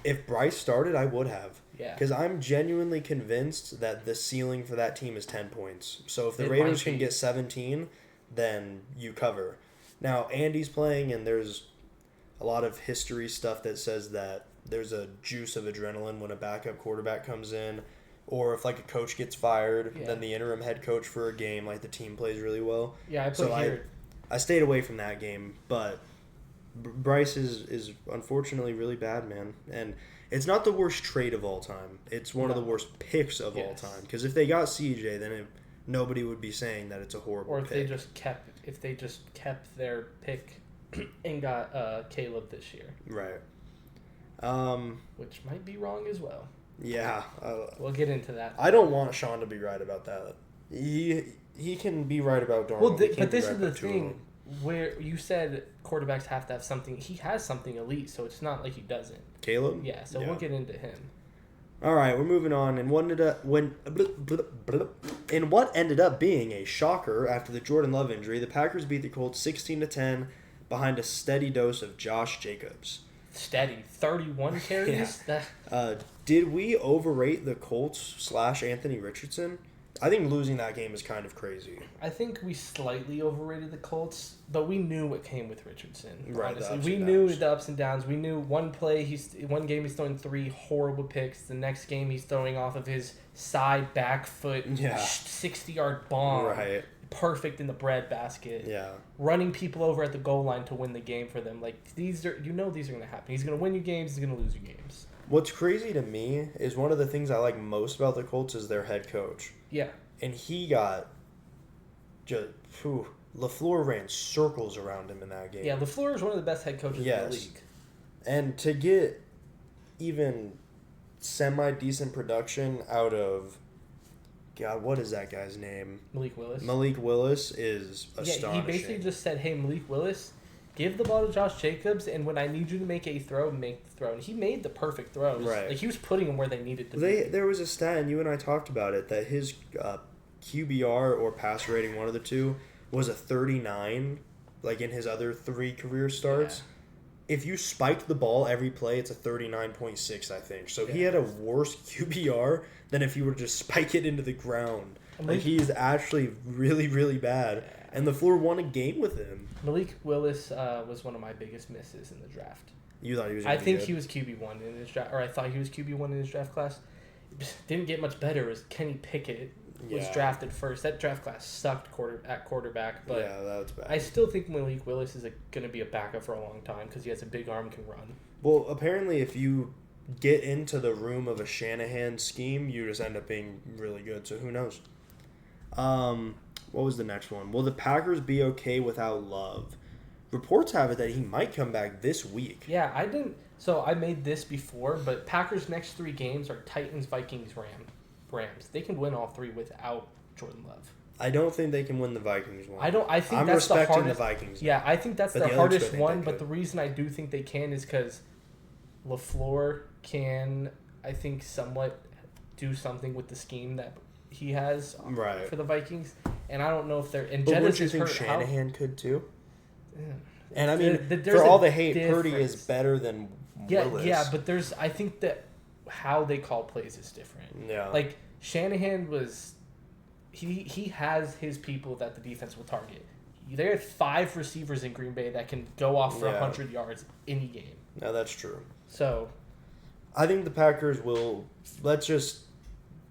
Speaker 1: If Bryce started, I would have.
Speaker 2: Yeah.
Speaker 1: Because I'm genuinely convinced that the ceiling for that team is 10 points. So if the
Speaker 2: It
Speaker 1: Raiders
Speaker 2: might be.
Speaker 1: can get 17, then you cover. Now, Andy's playing, and there's a lot of history stuff that says that there's a juice of adrenaline when a backup quarterback comes in. Or if, like, a coach gets fired, then the interim head coach for a game, like, the team plays really well.
Speaker 2: Yeah,
Speaker 1: I stayed away from that game, but Bryce is unfortunately really bad, man. And it's not the worst trade of all time. It's one of the worst picks of all time. Because if they got CJ, then nobody would be saying that it's a horrible pick.
Speaker 2: Or if they just kept their pick and got Caleb this year.
Speaker 1: Right.
Speaker 2: Which might be wrong as well.
Speaker 1: Yeah.
Speaker 2: We'll get into that.
Speaker 1: I don't want Sean to be right about that. He can be right about Darnold.
Speaker 2: Well,
Speaker 1: He can't
Speaker 2: but
Speaker 1: be
Speaker 2: this
Speaker 1: right
Speaker 2: is the
Speaker 1: about Tua.
Speaker 2: thing where you said quarterbacks have to have something. He has something elite, so it's not like he doesn't.
Speaker 1: Caleb?
Speaker 2: Yeah, so we'll get into him.
Speaker 1: All right, we're moving on. And what ended up being a shocker after the Jordan Love injury, the Packers beat the Colts 16-10 behind a steady dose of Josh Jacobs.
Speaker 2: Steady, 31 carries.
Speaker 1: Did we overrate the Colts / Anthony Richardson? I think losing that game is kind of crazy.
Speaker 2: I think we slightly overrated the Colts, but we knew what came with Richardson.
Speaker 1: Right,
Speaker 2: honestly, we knew the ups and downs. We knew one game he's throwing 3 horrible picks. The next game he's throwing off of his side back foot 60-yard bomb.
Speaker 1: Right.
Speaker 2: Perfect in the breadbasket.
Speaker 1: Yeah.
Speaker 2: Running people over at the goal line to win the game for them. Like, these are going to happen. He's going to win you games. He's going to lose you games.
Speaker 1: What's crazy to me is one of the things I like most about the Colts is their head coach.
Speaker 2: Yeah.
Speaker 1: And he got LaFleur ran circles around him in that game.
Speaker 2: Yeah, LaFleur is one of the best head coaches in the league.
Speaker 1: And to get even semi-decent production out of, God, what is that guy's name?
Speaker 2: Malik Willis.
Speaker 1: Malik Willis is astonishing.
Speaker 2: Yeah, he basically just said, hey, Malik Willis, give the ball to Josh Jacobs, and when I need you to make a throw, make the throw. And he made the perfect throws.
Speaker 1: Right.
Speaker 2: Like, he was putting them where they needed to be.
Speaker 1: There was a stat, and you and I talked about it, that his QBR or pass rating, one of the two, was a 39, like in his other 3 career starts. Yeah. If you spiked the ball every play, it's a 39.6, I think. So he had a worse QBR than if you were to just spike it into the ground. Like, he's actually really, really bad. And LaFleur won a game with him.
Speaker 2: Malik Willis was one of my biggest misses in the draft.
Speaker 1: You thought he was
Speaker 2: I think he was QB1 in his draft, or I thought he was QB1 in his draft class. Didn't get much better as Kenny Pickett was drafted first. That draft class sucked at quarterback, but
Speaker 1: that was bad.
Speaker 2: I still think Malik Willis is going to be a backup for a long time because he has a big arm, can run.
Speaker 1: Well, apparently if you get into the room of a Shanahan scheme, you just end up being really good, so who knows? What was the next one? Will the Packers be okay without Love? reports have it that he might come back this week.
Speaker 2: Yeah, I didn't. So I made this before, but Packers' next 3 games are Titans, Vikings, Rams. They can win all 3 without Jordan Love.
Speaker 1: I don't think they can win the Vikings one.
Speaker 2: I think
Speaker 1: I'm
Speaker 2: that's the
Speaker 1: respecting
Speaker 2: hardest.
Speaker 1: the Vikings.
Speaker 2: Yeah, I think that's
Speaker 1: But
Speaker 2: the
Speaker 1: the other two, I
Speaker 2: hardest
Speaker 1: think
Speaker 2: one.
Speaker 1: they
Speaker 2: But
Speaker 1: could.
Speaker 2: the reason I do think they can is because LaFleur can, I think, somewhat do something with the scheme that he has
Speaker 1: Right.
Speaker 2: for the Vikings. And I don't know if they're. And
Speaker 1: But
Speaker 2: Jettis
Speaker 1: wouldn't you
Speaker 2: is
Speaker 1: think
Speaker 2: hurt.
Speaker 1: Shanahan could too?
Speaker 2: Yeah.
Speaker 1: And I mean,
Speaker 2: There's
Speaker 1: for
Speaker 2: a
Speaker 1: all the hate, Purdy is
Speaker 2: difference.
Speaker 1: better than
Speaker 2: Yeah,
Speaker 1: Willis.
Speaker 2: yeah, but I think that how they call plays is different.
Speaker 1: Yeah.
Speaker 2: Like Shanahan was, he has his people that the defense will target. There are 5 receivers in Green Bay that can go off for 100 yards any game.
Speaker 1: No, that's true.
Speaker 2: So,
Speaker 1: I think the Packers will. Let's just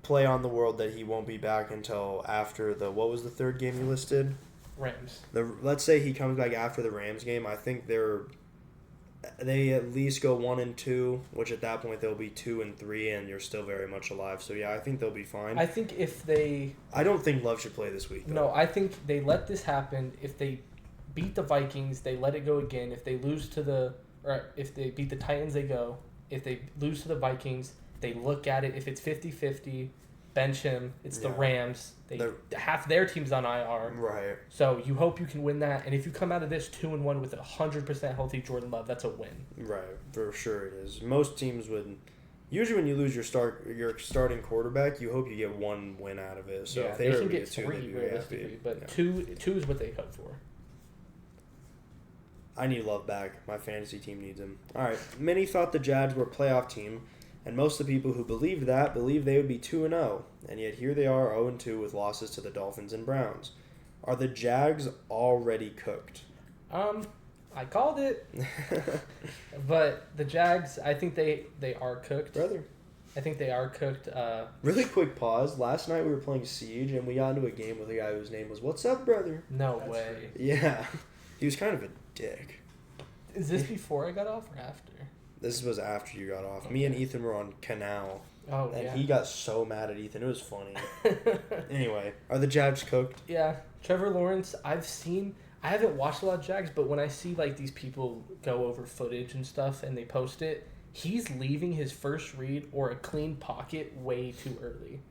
Speaker 1: play on the world that he won't be back until after the. What was the third game you listed?
Speaker 2: Rams.
Speaker 1: Let's say he comes back after the Rams game. I think they at least go 1-2, which at that point they'll be 2-3, and you're still very much alive. So yeah, I think they'll be fine.
Speaker 2: I think if they...
Speaker 1: I don't think Love should play this week, though.
Speaker 2: No, I think they let this happen. If they beat the Vikings, they let it go again. If they lose to the... Or if they beat the Titans, they go. If they lose to the Vikings, they look at it. If it's 50-50, bench him. It's the Rams. Half their team's on IR.
Speaker 1: Right.
Speaker 2: So you hope you can win that. And if you come out of this 2-1 with 100% healthy Jordan Love, that's a win.
Speaker 1: Right. For sure it is. Most teams would... Usually when you lose your starting quarterback, you hope you get 1 win out of it. So
Speaker 2: yeah,
Speaker 1: if they
Speaker 2: can
Speaker 1: were to
Speaker 2: get
Speaker 1: 2,
Speaker 2: 3
Speaker 1: they'd be
Speaker 2: realistically.
Speaker 1: happy.
Speaker 2: But
Speaker 1: Yeah.
Speaker 2: 2 is what they hope for.
Speaker 1: I need Love back. My fantasy team needs him. All right. Many thought the Jags were a playoff team, and most of the people who believed that believed they would be 2-0, and yet here they are 0-2 with losses to the Dolphins and Browns. Are the Jags already cooked?
Speaker 2: I called it. But the Jags, I think they are cooked.
Speaker 1: Brother.
Speaker 2: I think they are cooked.
Speaker 1: Really quick pause. Last night we were playing Siege, and we got into a game with a guy whose name was What's Up, Brother?
Speaker 2: No
Speaker 3: That's
Speaker 2: way.
Speaker 1: Yeah. He was kind of a dick.
Speaker 2: Is this before I got off or after?
Speaker 1: This was after you got off. Me and Ethan were on Canal,
Speaker 2: Oh,
Speaker 1: and
Speaker 2: yeah.
Speaker 1: he got so mad at Ethan. It was funny. Anyway, are the Jags cooked?
Speaker 2: Yeah. Trevor Lawrence, I haven't watched a lot of Jags, but when I see like these people go over footage and stuff and they post it, he's leaving his first read or a clean pocket way too early.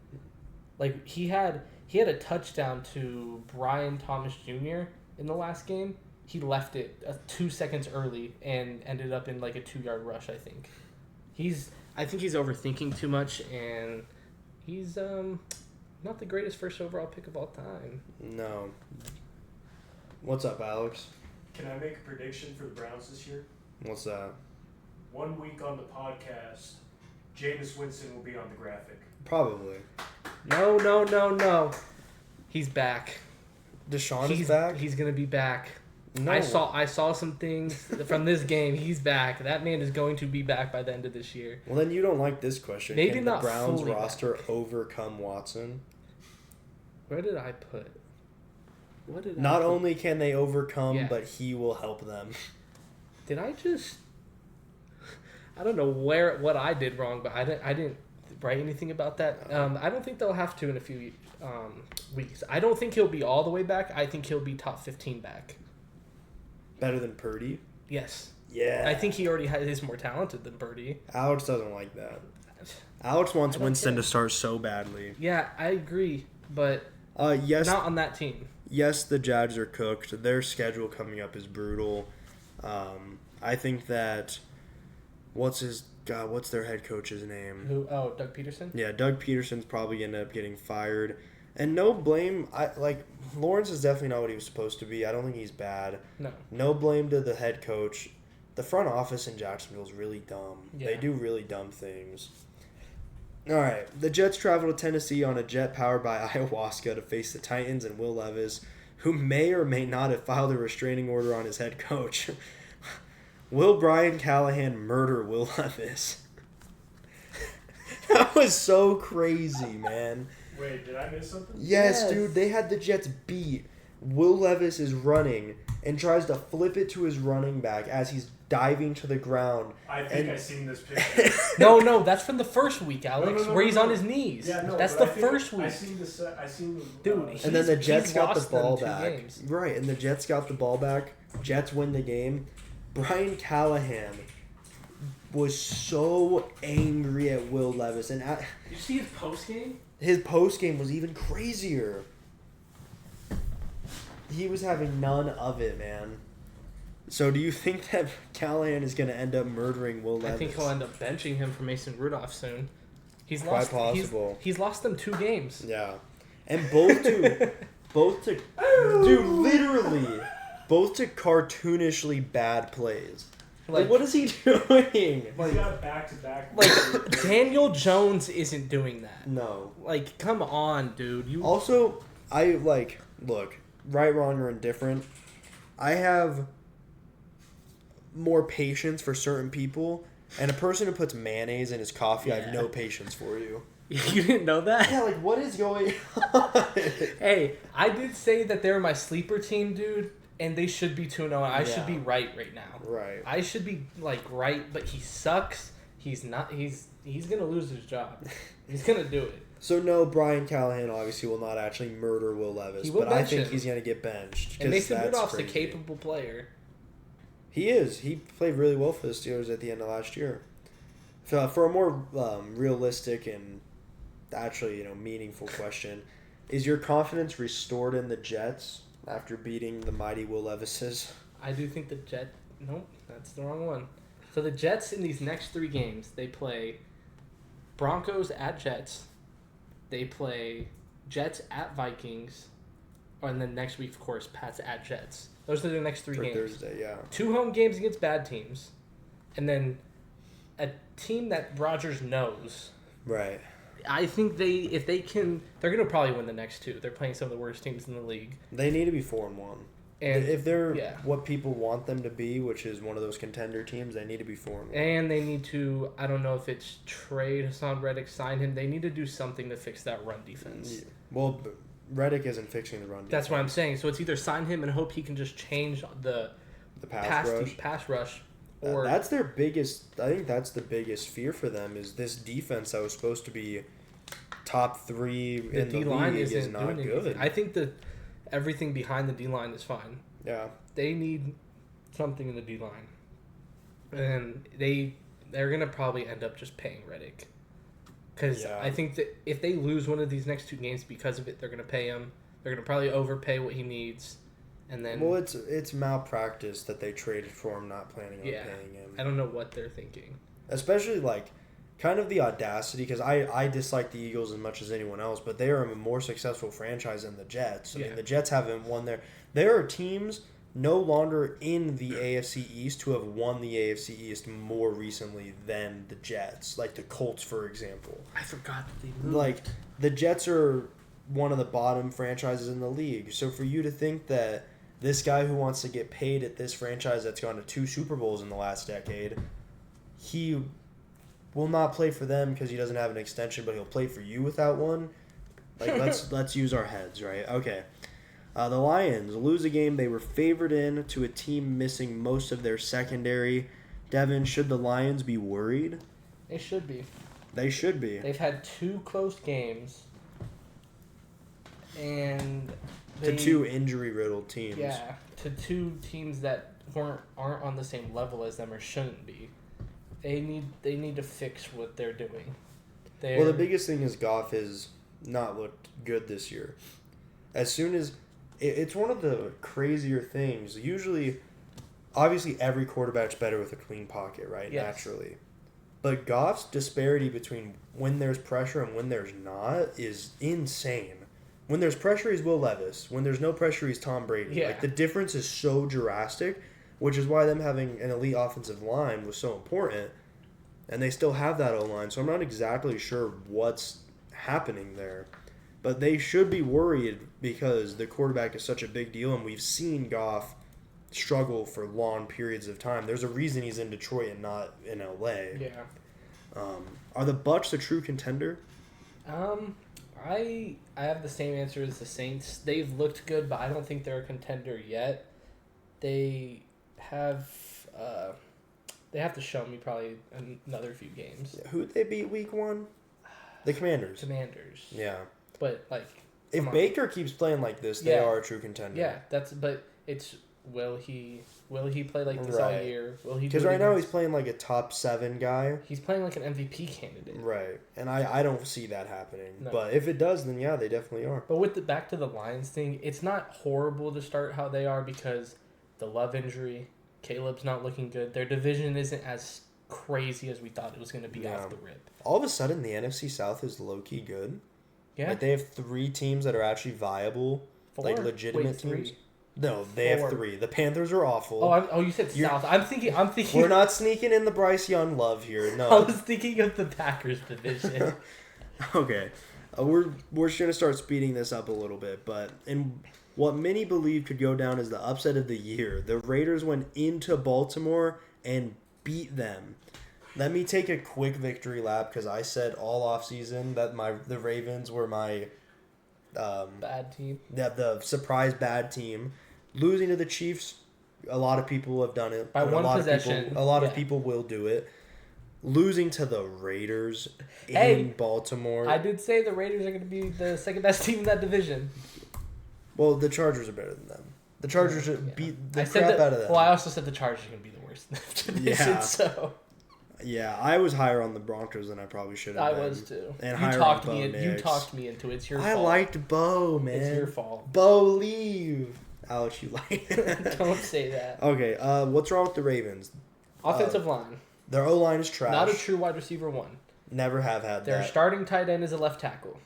Speaker 2: Like he had a touchdown to Brian Thomas Jr. in the last game. He left it 2 seconds early and ended up in like a 2-yard rush, I think. I think he's overthinking too much, and he's not the greatest first overall pick of all time.
Speaker 1: No. What's up, Alex?
Speaker 3: Can I make a prediction for the Browns this year?
Speaker 1: What's that?
Speaker 3: 1 week on the podcast, Jameis Winston will be on the graphic.
Speaker 1: Probably.
Speaker 2: No. He's back.
Speaker 1: Deshaun
Speaker 2: He's
Speaker 1: is back?
Speaker 2: He's gonna be back.
Speaker 1: No.
Speaker 2: I saw some things from this game. He's back. That man is going to be back by the end of this year.
Speaker 1: Well, then you don't like this question.
Speaker 2: Maybe
Speaker 1: Can
Speaker 2: not
Speaker 1: the Browns
Speaker 2: fully
Speaker 1: roster overcome Watson?
Speaker 2: Where did I put? What did
Speaker 1: Not
Speaker 2: I put?
Speaker 1: only can they overcome,
Speaker 2: Yeah.
Speaker 1: but he will help them.
Speaker 2: Did I just? I don't know what I did wrong, but I didn't write anything about that. I don't think they'll have to in a few weeks. I don't think he'll be all the way back. I think he'll be top 15 back.
Speaker 1: Better than Purdy?
Speaker 2: Yes.
Speaker 1: Yeah.
Speaker 2: I think he already is more talented than Purdy.
Speaker 1: Alex doesn't like that. Alex wants
Speaker 2: I don't
Speaker 1: Winston
Speaker 2: care.
Speaker 1: to start so badly.
Speaker 2: Yeah, I agree, but
Speaker 1: Yes,
Speaker 2: not on that team.
Speaker 1: yes, the Jags are cooked. Their schedule coming up is brutal. I think that what's their head coach's name?
Speaker 2: Who? Oh, Doug Peterson.
Speaker 1: Yeah, Doug Peterson's probably gonna end up getting fired. And no blame. Lawrence is definitely not what he was supposed to be. I don't think he's bad.
Speaker 2: No.
Speaker 1: No blame to the head coach. The front office in Jacksonville is really dumb.
Speaker 2: Yeah.
Speaker 1: They do really dumb things. All right. The Jets travel to Tennessee on a jet powered by ayahuasca to face the Titans and Will Levis, who may or may not have filed a restraining order on his head coach. Will Brian Callahan murder Will Levis? That was so crazy, man.
Speaker 3: Wait, did I miss something?
Speaker 1: Yes,
Speaker 2: Yes.
Speaker 1: dude, they had the Jets beat. Will Levis is running and tries to flip it to his running back as he's diving to the ground.
Speaker 3: I think
Speaker 1: And-
Speaker 3: I've seen this picture.
Speaker 2: No, that's from the first week, Alex,
Speaker 3: No,
Speaker 2: where he's
Speaker 3: no.
Speaker 2: on his knees.
Speaker 3: Yeah, no,
Speaker 2: that's
Speaker 3: but
Speaker 2: the
Speaker 3: I think
Speaker 2: first week.
Speaker 3: I seen the
Speaker 2: Dude,
Speaker 1: And then the
Speaker 2: He's
Speaker 1: Jets got the
Speaker 2: lost them
Speaker 1: ball
Speaker 2: 2
Speaker 1: back.
Speaker 2: games.
Speaker 1: Right, and the Jets got the ball back Jets win the game. Brian Callahan was so angry at Will Levis, and
Speaker 2: Did you see his post game?
Speaker 1: his post game was even crazier. He was having none of it, man. So do you think that Callahan is going to end up murdering Will Levis?
Speaker 2: I think he'll end up benching him for Mason Rudolph soon. He's
Speaker 1: Quite
Speaker 2: lost.
Speaker 1: possible.
Speaker 2: He's lost them 2 games.
Speaker 1: Yeah, and both to dude, literally, both to cartoonishly bad plays. Like, what is he doing?
Speaker 3: He's got back-to-back.
Speaker 2: Like, Daniel Jones isn't doing that.
Speaker 1: No.
Speaker 2: Like, come on, dude. You
Speaker 1: Also, look, right, wrong, or indifferent, I have more patience for certain people, and a person who puts mayonnaise in his coffee, I have no patience for you.
Speaker 2: You didn't know that?
Speaker 1: Yeah, like, what is going on?
Speaker 2: Hey, I did say that they're my sleeper team, dude, and they should be 2-0. I should be right now.
Speaker 1: Right.
Speaker 2: I should be, right, but he sucks. He's not. He's going to lose his job. He's going to do it.
Speaker 1: So, no, Brian Callahan obviously will not actually murder Will Levis, but I think he's going to get benched.
Speaker 2: And Mason Rudolph's a capable player.
Speaker 1: He is. He played really well for the Steelers at the end of last year. For a more realistic and actually, meaningful question, is your confidence restored in the Jets after beating the mighty Will Levises?
Speaker 2: I do think the Jets... Nope, that's the wrong one. So the Jets in these next 3 games, they play Broncos at Jets. They play Jets at Vikings. And then next week, of course, Pats at Jets. Those are the next 3 games.
Speaker 1: Thursday, yeah. 2
Speaker 2: home games against bad teams. And then a team that Rodgers knows.
Speaker 1: Right.
Speaker 2: I think if they can, they're going to probably win the next 2. They're playing some of the worst teams in the league.
Speaker 1: They need to be 4-1.
Speaker 2: And
Speaker 1: if they're what people want them to be, which is one of those contender teams, they need to be 4-1.
Speaker 2: And they need to, I don't know if it's trade Hassan Reddick, sign him. They need to do something to fix that run defense.
Speaker 1: Yeah. Well, Reddick isn't fixing the run defense.
Speaker 2: That's what I'm saying. So it's either sign him and hope he can just change the pass rush. Or
Speaker 1: that's their biggest. I think that's the biggest fear for them is this defense that was supposed to be top 3 in the league is not good.
Speaker 2: I think that everything behind the D-line is fine.
Speaker 1: Yeah.
Speaker 2: They need something in the D-line. And they're going to probably end up just paying Reddick. Because I think that if they lose one of these next 2 games because of it, they're going to pay him. They're going to probably overpay what he needs. And then...
Speaker 1: Well, it's malpractice that they traded for him, not planning on paying him.
Speaker 2: I don't know what they're thinking.
Speaker 1: Especially, kind of the audacity, because I dislike the Eagles as much as anyone else, but they are a more successful franchise than the Jets. I mean, the Jets haven't won there. There are teams no longer in the AFC East who have won the AFC East more recently than the Jets. Like the Colts, for example.
Speaker 2: I forgot that they moved.
Speaker 1: Like, the Jets are one of the bottom franchises in the league. So for you to think that this guy who wants to get paid at this franchise that's gone to 2 Super Bowls in the last decade, he will not play for them because he doesn't have an extension, but he'll play for you without one. Like, let's use our heads, right? Okay. The Lions lose a game they were favored in to a team missing most of their secondary. Devin, should the Lions be worried?
Speaker 2: They should be.
Speaker 1: They should be.
Speaker 2: They've had 2 close games. And
Speaker 1: to 2 injury-riddled teams.
Speaker 2: Yeah, to 2 teams that aren't on the same level as them or shouldn't be. They need to fix what they're doing.
Speaker 1: Well, the biggest thing is Goff has not looked good this year. As soon as... It's one of the crazier things. Usually, obviously, every quarterback's better with a clean pocket, right? Yes. Naturally. But Goff's disparity between when there's pressure and when there's not is insane. When there's pressure, he's Will Levis. When there's no pressure, he's Tom Brady.
Speaker 2: Yeah.
Speaker 1: Like, the difference is so drastic, which is why them having an elite offensive line was so important. And they still have that O-line, so I'm not exactly sure what's happening there. But they should be worried because the quarterback is such a big deal, and we've seen Goff struggle for long periods of time. There's a reason he's in Detroit and not in LA.
Speaker 2: Yeah.
Speaker 1: Are the Bucs a true contender?
Speaker 2: I have the same answer as the Saints. They've looked good, but I don't think they're a contender yet. They have to show me probably another few games.
Speaker 1: Who did they beat week 1? The Commanders. Yeah.
Speaker 2: But
Speaker 1: if Baker keeps playing like this, they are a true contender.
Speaker 2: Yeah, but it's Will he play like this all
Speaker 1: Right.
Speaker 2: year? Will he?
Speaker 1: Because
Speaker 2: do it
Speaker 1: right now he's
Speaker 2: against-
Speaker 1: playing like a top 7 guy.
Speaker 2: He's playing like an MVP candidate.
Speaker 1: Right. And I don't see that happening.
Speaker 2: No.
Speaker 1: But if it does, then yeah, they definitely are.
Speaker 2: But with the back to the Lions thing, it's not horrible to start how they are because the Love injury, Caleb's not looking good. Their division isn't as crazy as we thought it was going to be
Speaker 1: Yeah.
Speaker 2: off the rip.
Speaker 1: All of a sudden, the NFC South is low-key good.
Speaker 2: Yeah.
Speaker 1: Like, they have 3 teams that are actually viable. Like, legitimate
Speaker 2: Wait,
Speaker 1: teams.
Speaker 2: 3.
Speaker 1: No, they
Speaker 2: 4.
Speaker 1: have 3. The Panthers are awful.
Speaker 2: Oh, you said
Speaker 1: You're-
Speaker 2: South. I'm thinking.
Speaker 1: We're not sneaking in the Bryce Young love here.
Speaker 2: I
Speaker 1: No.
Speaker 2: was thinking of the Packers division.
Speaker 1: Okay. We're just going to start speeding this up a little bit. But in what many believe could go down as the upset of the year, the Raiders went into Baltimore and beat them. Let me take a quick victory lap because I said all offseason that the Ravens were my
Speaker 2: Bad team.
Speaker 1: the surprise bad team. Losing to the Chiefs, a lot of people have done it.
Speaker 2: By
Speaker 1: And
Speaker 2: one
Speaker 1: a lot
Speaker 2: possession,
Speaker 1: a lot of
Speaker 2: yeah.
Speaker 1: people will do it. Losing to the Raiders
Speaker 2: Hey,
Speaker 1: in Baltimore.
Speaker 2: I did say the Raiders are going to be the second best team in that division.
Speaker 1: Well, the Chargers are better than them. The Chargers beat the
Speaker 2: I said
Speaker 1: crap
Speaker 2: that,
Speaker 1: out of them.
Speaker 2: Well, I also said the Chargers are going to be the worst in the division.
Speaker 1: Yeah.
Speaker 2: So
Speaker 1: Yeah, I was higher on the Broncos than I probably should have
Speaker 2: I
Speaker 1: been.
Speaker 2: was too.
Speaker 1: And
Speaker 2: You
Speaker 1: higher
Speaker 2: talked
Speaker 1: on
Speaker 2: me.
Speaker 1: Bo
Speaker 2: You
Speaker 1: Nix.
Speaker 2: talked me into it. It's your
Speaker 1: I
Speaker 2: fault.
Speaker 1: liked Bo, man.
Speaker 2: It's your fault.
Speaker 1: Bo, leave. Alex, you like
Speaker 2: Don't say that.
Speaker 1: Okay, what's wrong with the Ravens?
Speaker 2: Offensive line.
Speaker 1: Their O-line is trash.
Speaker 2: Not a true wide receiver one.
Speaker 1: Never have had
Speaker 2: Their
Speaker 1: that.
Speaker 2: starting tight end is a left tackle.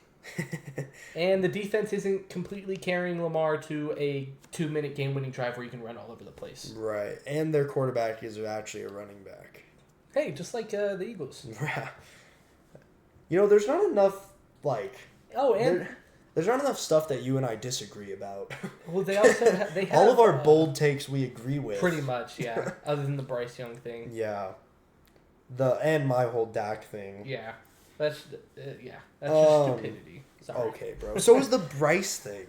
Speaker 2: And the defense isn't completely carrying Lamar to a 2-minute game-winning drive where you can run all over the place.
Speaker 1: Right, and their quarterback is actually a running back.
Speaker 2: Hey, just like the Eagles.
Speaker 1: You know, there's not enough, like...
Speaker 2: Oh, and
Speaker 1: There's not enough stuff that you and I disagree about.
Speaker 2: well, they also they have
Speaker 1: All of our bold takes we agree with.
Speaker 2: pretty much, yeah. Other than the Bryce Young thing,
Speaker 1: Yeah. And my whole Dak thing.
Speaker 2: yeah. That's just stupidity. Sorry.
Speaker 1: Okay, bro. So is the Bryce thing.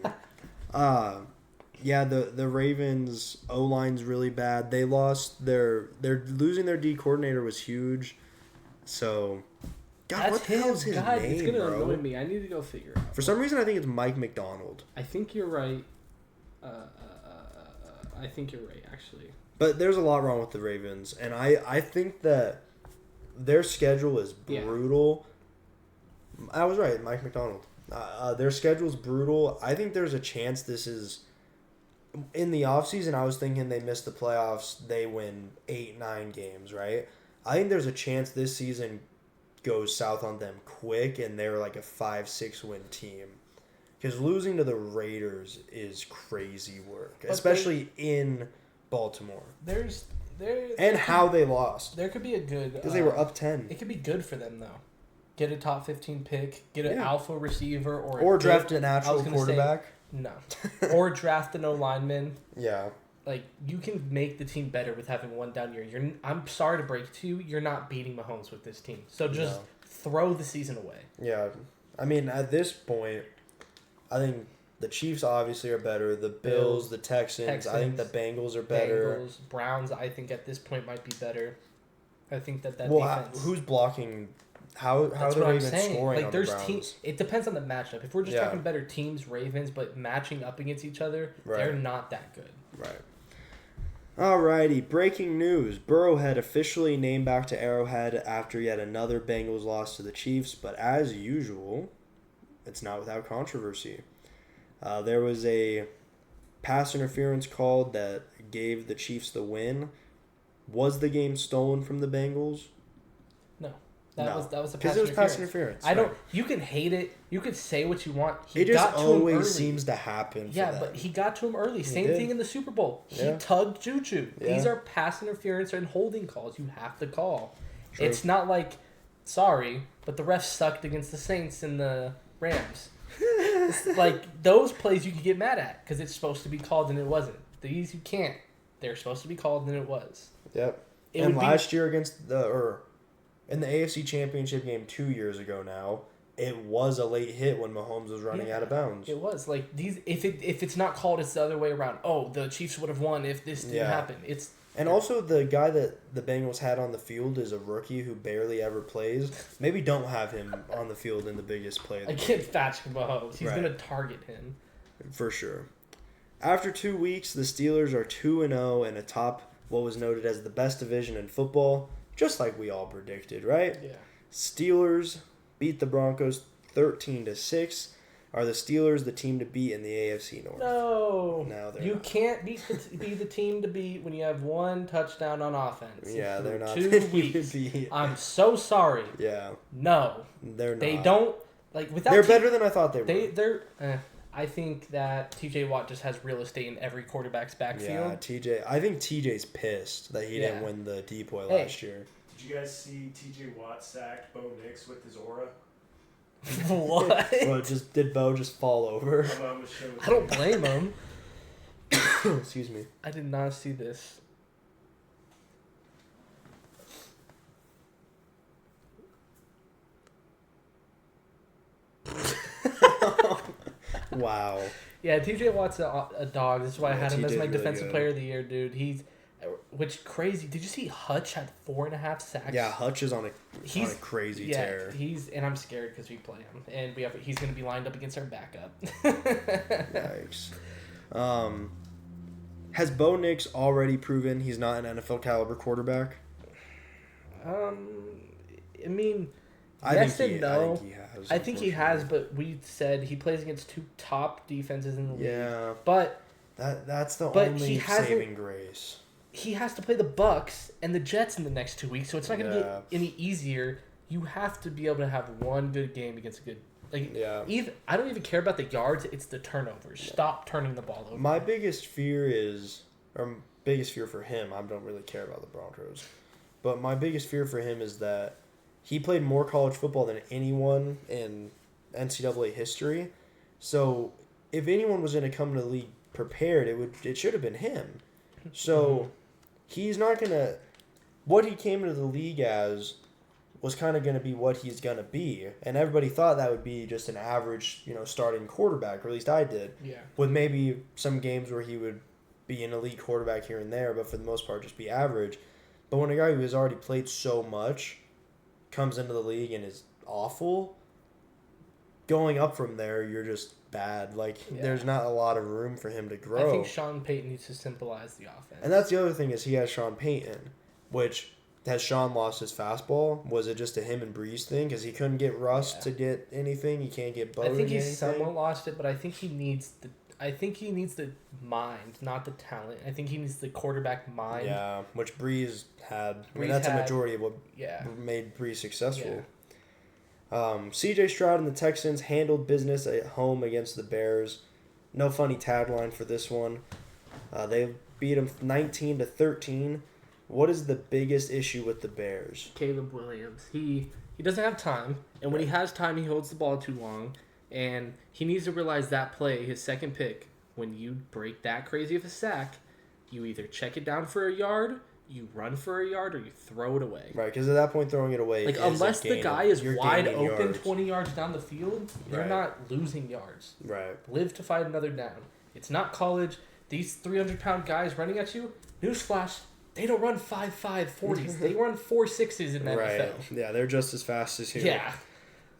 Speaker 1: Yeah, the Ravens O-line's really bad. They lost they're losing their D coordinator was huge. So God,
Speaker 2: That's
Speaker 1: what the hell's his
Speaker 2: God,
Speaker 1: name,
Speaker 2: it's gonna
Speaker 1: bro?
Speaker 2: annoy me. I need to go figure out.
Speaker 1: For some reason I think it's Mike McDonald.
Speaker 2: I think you're right. I think you're right, actually.
Speaker 1: But there's a lot wrong with the Ravens, and I think that their schedule is
Speaker 2: Yeah.
Speaker 1: brutal. I was right, Mike McDonald. Their schedule is brutal. I think there's a chance this is... In the offseason, I was thinking they miss the playoffs, they win 8-9 games, right? I think there's a chance this season goes south on them quick, and they're like a 5-6 win team. Because losing to the Raiders is crazy work,
Speaker 2: But
Speaker 1: especially in Baltimore.
Speaker 2: And
Speaker 1: How they lost.
Speaker 2: there could be a good
Speaker 1: Because they were up 10.
Speaker 2: It could be good for them though. Get a top 15 pick, get an
Speaker 1: Yeah.
Speaker 2: alpha receiver,
Speaker 1: Or draft an
Speaker 2: I
Speaker 1: actual
Speaker 2: was gonna say-
Speaker 1: quarterback.
Speaker 2: No, or draft an O lineman.
Speaker 1: Yeah.
Speaker 2: Like you can make the team better with having one down year. I'm sorry to break it to you, you're not beating Mahomes with this team. So just
Speaker 1: No.
Speaker 2: throw the season away.
Speaker 1: Yeah. I mean, at this point, I think the Chiefs obviously are better. The Bills, the Texans. I think the Bengals are better.
Speaker 2: Bengals, Browns, I think at this point might be better. I think that
Speaker 1: Well,
Speaker 2: defense.
Speaker 1: who's blocking? How
Speaker 2: That's
Speaker 1: are the
Speaker 2: what I'm
Speaker 1: Ravens
Speaker 2: saying.
Speaker 1: scoring
Speaker 2: Like
Speaker 1: on
Speaker 2: there's
Speaker 1: the Browns?
Speaker 2: teams. It depends on the matchup. If we're just
Speaker 1: Yeah.
Speaker 2: talking better teams, Ravens, but matching up against each other,
Speaker 1: Right.
Speaker 2: they're not that good.
Speaker 1: Right. Alrighty, breaking news. Burrowhead officially named back to Arrowhead after yet another Bengals loss to the Chiefs, but as usual, it's not without controversy. There was a pass interference called that gave the Chiefs the win. Was the game stolen from the Bengals?
Speaker 2: No.
Speaker 1: No.
Speaker 2: That was a
Speaker 1: Because
Speaker 2: pass
Speaker 1: it was pass
Speaker 2: interference.
Speaker 1: interference.
Speaker 2: I don't.
Speaker 1: right.
Speaker 2: You can hate it. You could say what you want. He
Speaker 1: It just
Speaker 2: got to him early.
Speaker 1: always seems to happen.
Speaker 2: Yeah,
Speaker 1: for them.
Speaker 2: but he got to him early. Same
Speaker 1: did.
Speaker 2: thing in the Super Bowl. He
Speaker 1: Yeah.
Speaker 2: tugged Juju.
Speaker 1: Yeah.
Speaker 2: These are pass interference and holding calls. You have to call.
Speaker 1: True.
Speaker 2: It's not like, sorry, but the refs sucked against the Saints and the Rams. It's like those plays you can get mad at because it's supposed to be called and it wasn't. These you can't. They're supposed to be called and it was.
Speaker 1: Yep.
Speaker 2: It
Speaker 1: And
Speaker 2: would be-
Speaker 1: last year in the AFC Championship game 2 years ago now, it was a late hit when Mahomes was running
Speaker 2: Yeah,
Speaker 1: out of bounds.
Speaker 2: It was like these. If it's not called, it's the other way around. Oh, the Chiefs would have won if this didn't
Speaker 1: Yeah.
Speaker 2: happen. It's
Speaker 1: And also, the guy that the Bengals had on the field is a rookie who barely ever plays. Maybe don't have him on the field in the biggest play of the
Speaker 2: against Patrick Mahomes. He's
Speaker 1: Right.
Speaker 2: gonna target him.
Speaker 1: for sure. After 2 weeks, the Steelers are 2-0 and atop what was noted as the best division in football, just like we all predicted, right?
Speaker 2: Yeah.
Speaker 1: Steelers beat the Broncos 13-6. Are the Steelers the team to beat in the AFC North?
Speaker 2: No.
Speaker 1: No, they're
Speaker 2: you
Speaker 1: not.
Speaker 2: can't be the team to beat when you have one touchdown on offense.
Speaker 1: Yeah,
Speaker 2: for
Speaker 1: they're not
Speaker 2: 2
Speaker 1: the team to
Speaker 2: weeks.
Speaker 1: beat.
Speaker 2: I'm so sorry.
Speaker 1: Yeah,
Speaker 2: No.
Speaker 1: they're not.
Speaker 2: They don't without.
Speaker 1: They're better than I thought they were.
Speaker 2: They're. I think that T.J. Watt just has real estate in every quarterback's backfield.
Speaker 1: Yeah, TJ. I think TJ's pissed that he didn't win the depoy last year.
Speaker 3: Did you guys see T.J. Watt sacked Bo Nix with his aura?
Speaker 2: What?
Speaker 1: Well, did Bo just fall over?
Speaker 3: I'm on the show with
Speaker 2: I don't
Speaker 3: you.
Speaker 2: blame him.
Speaker 1: Excuse me.
Speaker 2: I did not see this.
Speaker 1: Wow.
Speaker 2: Yeah, TJ Watt's a dog. This is why I
Speaker 1: Yeah,
Speaker 2: had him as
Speaker 1: TJ
Speaker 2: my
Speaker 1: really
Speaker 2: defensive
Speaker 1: good.
Speaker 2: player of the year, dude. Which crazy. Did you see Hutch had 4.5 sacks?
Speaker 1: Yeah, Hutch is on a
Speaker 2: He's
Speaker 1: crazy tear.
Speaker 2: And I'm scared because we play him, and he's going to be lined up against our backup.
Speaker 1: Yikes. Has Bo Nix already proven he's not an NFL caliber quarterback?
Speaker 2: I mean,
Speaker 1: I
Speaker 2: yes
Speaker 1: think
Speaker 2: and no.
Speaker 1: I think he has.
Speaker 2: I think he has, but we said he plays against 2 top defenses in the league.
Speaker 1: Yeah.
Speaker 2: But
Speaker 1: That's the
Speaker 2: But
Speaker 1: only
Speaker 2: he hasn't-
Speaker 1: saving grace.
Speaker 2: he has to play the Bucks and the Jets in the next 2 weeks, so it's not going to
Speaker 1: Yeah.
Speaker 2: get any easier. You have to be able to have one good game against a good.
Speaker 1: Yeah.
Speaker 2: I don't even care about the yards. It's the turnovers. Stop turning the ball over.
Speaker 1: My biggest fear for him, I don't really care about the Broncos, but my biggest fear for him is that he played more college football than anyone in NCAA history. So if anyone was going to come to the league prepared, it should have been him. So he's not going to... What he came into the league as was kind of going to be what he's going to be. And everybody thought that would be just an average, starting quarterback, or at least I did.
Speaker 2: Yeah.
Speaker 1: With maybe some games where he would be an elite quarterback here and there, but for the most part just be average. But when a guy who has already played so much comes into the league and is awful, going up from there, you're just bad. There's not a lot of room for him to grow.
Speaker 2: I think Sean Payton needs to symbolize the offense.
Speaker 1: And that's the other thing is he has Sean Payton, which... Has Sean lost his fastball? Was it just a him and Breeze thing? Because he couldn't get Russ to get anything. He can't get Bo.
Speaker 2: I think
Speaker 1: he's
Speaker 2: he's somewhat lost it, but I think he needs the mind, not the talent. I think he needs the quarterback mind.
Speaker 1: Yeah, which Breeze had.
Speaker 2: Breeze
Speaker 1: that's
Speaker 2: had-
Speaker 1: a majority of what
Speaker 2: Yeah.
Speaker 1: made Breeze successful. C.J. Stroud and the Texans handled business at home against the Bears. No funny tagline for this one. They beat them 19-13. What is the biggest issue with the Bears?
Speaker 2: Caleb Williams. He doesn't have time, and when he has time, he holds the ball too long, and he needs to realize that play, his second pick, when you break that crazy of a sack, you either check it down for a yard, you run for a yard, or you throw it away.
Speaker 1: Right, because at that point, throwing it away
Speaker 2: Unless the guy is
Speaker 1: you're
Speaker 2: wide
Speaker 1: gaining
Speaker 2: open
Speaker 1: yards.
Speaker 2: 20 yards down the field, you're
Speaker 1: Right.
Speaker 2: not losing yards.
Speaker 1: Right.
Speaker 2: Live to fight another down. It's not college. These 300-pound guys running at you, newsflash, they don't run 5.5 40s. They run 4.6s in the
Speaker 1: Right.
Speaker 2: NFL.
Speaker 1: Yeah, they're just as fast as you.
Speaker 2: Yeah.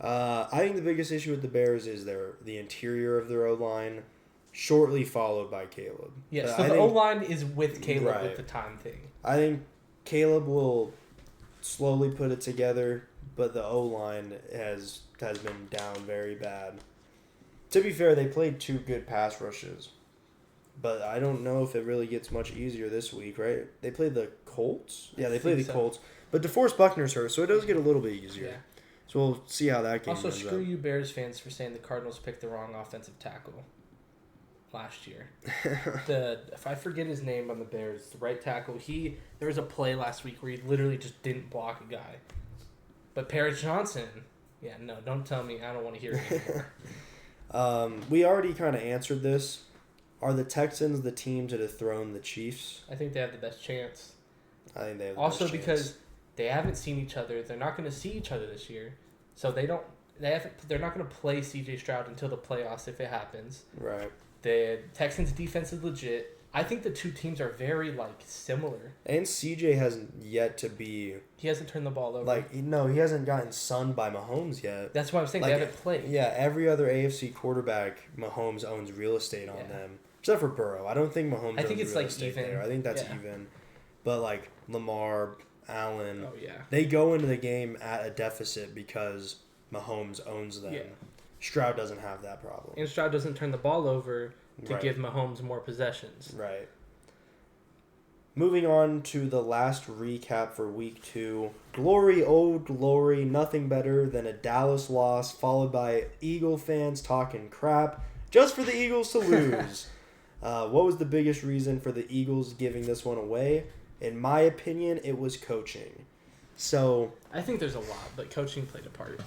Speaker 1: I think the biggest issue with the Bears is the interior of their O-line, shortly followed by Caleb.
Speaker 2: Yeah, so
Speaker 1: I
Speaker 2: the
Speaker 1: think-
Speaker 2: O-line is with Caleb
Speaker 1: Right.
Speaker 2: with the time thing.
Speaker 1: I think Caleb will slowly put it together, but the O-line has been down very bad. To be fair, they played 2 good pass rushes, but I don't know if it really gets much easier this week, right? They played the Colts? Yeah, they played the
Speaker 2: think so.
Speaker 1: Colts. But DeForest Buckner's hurt, so it does get a little bit easier.
Speaker 2: Yeah.
Speaker 1: So we'll see how that game
Speaker 2: Also,
Speaker 1: ends
Speaker 2: screw
Speaker 1: up.
Speaker 2: you Bears fans for saying the Cardinals picked the wrong offensive tackle last year. If I forget his name on the Bears, the right tackle, there was a play last week where he literally just didn't block a guy. But Paris Johnson, yeah, no, don't tell me. I don't want to hear it anymore.
Speaker 1: We already kind of answered this. Are the Texans the team to dethrone the Chiefs?
Speaker 2: I think they have the best chance.
Speaker 1: I think they have the
Speaker 2: Also
Speaker 1: best chance.
Speaker 2: because they haven't seen each other. They're not going to see each other this year. So they're not going to play C.J. Stroud until the playoffs if it happens.
Speaker 1: Right.
Speaker 2: The Texans' defense is legit. I think the two teams are very, similar.
Speaker 1: And CJ hasn't yet to be...
Speaker 2: He hasn't turned the ball over.
Speaker 1: he hasn't gotten sunned by Mahomes yet.
Speaker 2: That's what I'm saying. They haven't played.
Speaker 1: Yeah, every other AFC quarterback, Mahomes owns real estate on
Speaker 2: Yeah.
Speaker 1: them. Except for Burrow. I don't think Mahomes
Speaker 2: I think it's like
Speaker 1: realistic
Speaker 2: even.
Speaker 1: there. I think that's
Speaker 2: Yeah.
Speaker 1: even. But like Lamar, Allen,
Speaker 2: Oh yeah.
Speaker 1: they go into the game at a deficit because Mahomes owns them.
Speaker 2: Yeah.
Speaker 1: Stroud doesn't have that problem.
Speaker 2: And Stroud doesn't turn the ball over to
Speaker 1: Right.
Speaker 2: give Mahomes more possessions.
Speaker 1: Right. Moving on to the last recap for week 2. Glory, oh glory, nothing better than a Dallas loss followed by Eagle fans talking crap just for the Eagles to lose. What was the biggest reason for the Eagles giving this one away? In my opinion, it was coaching. So
Speaker 2: I think there's a lot, but coaching played a part.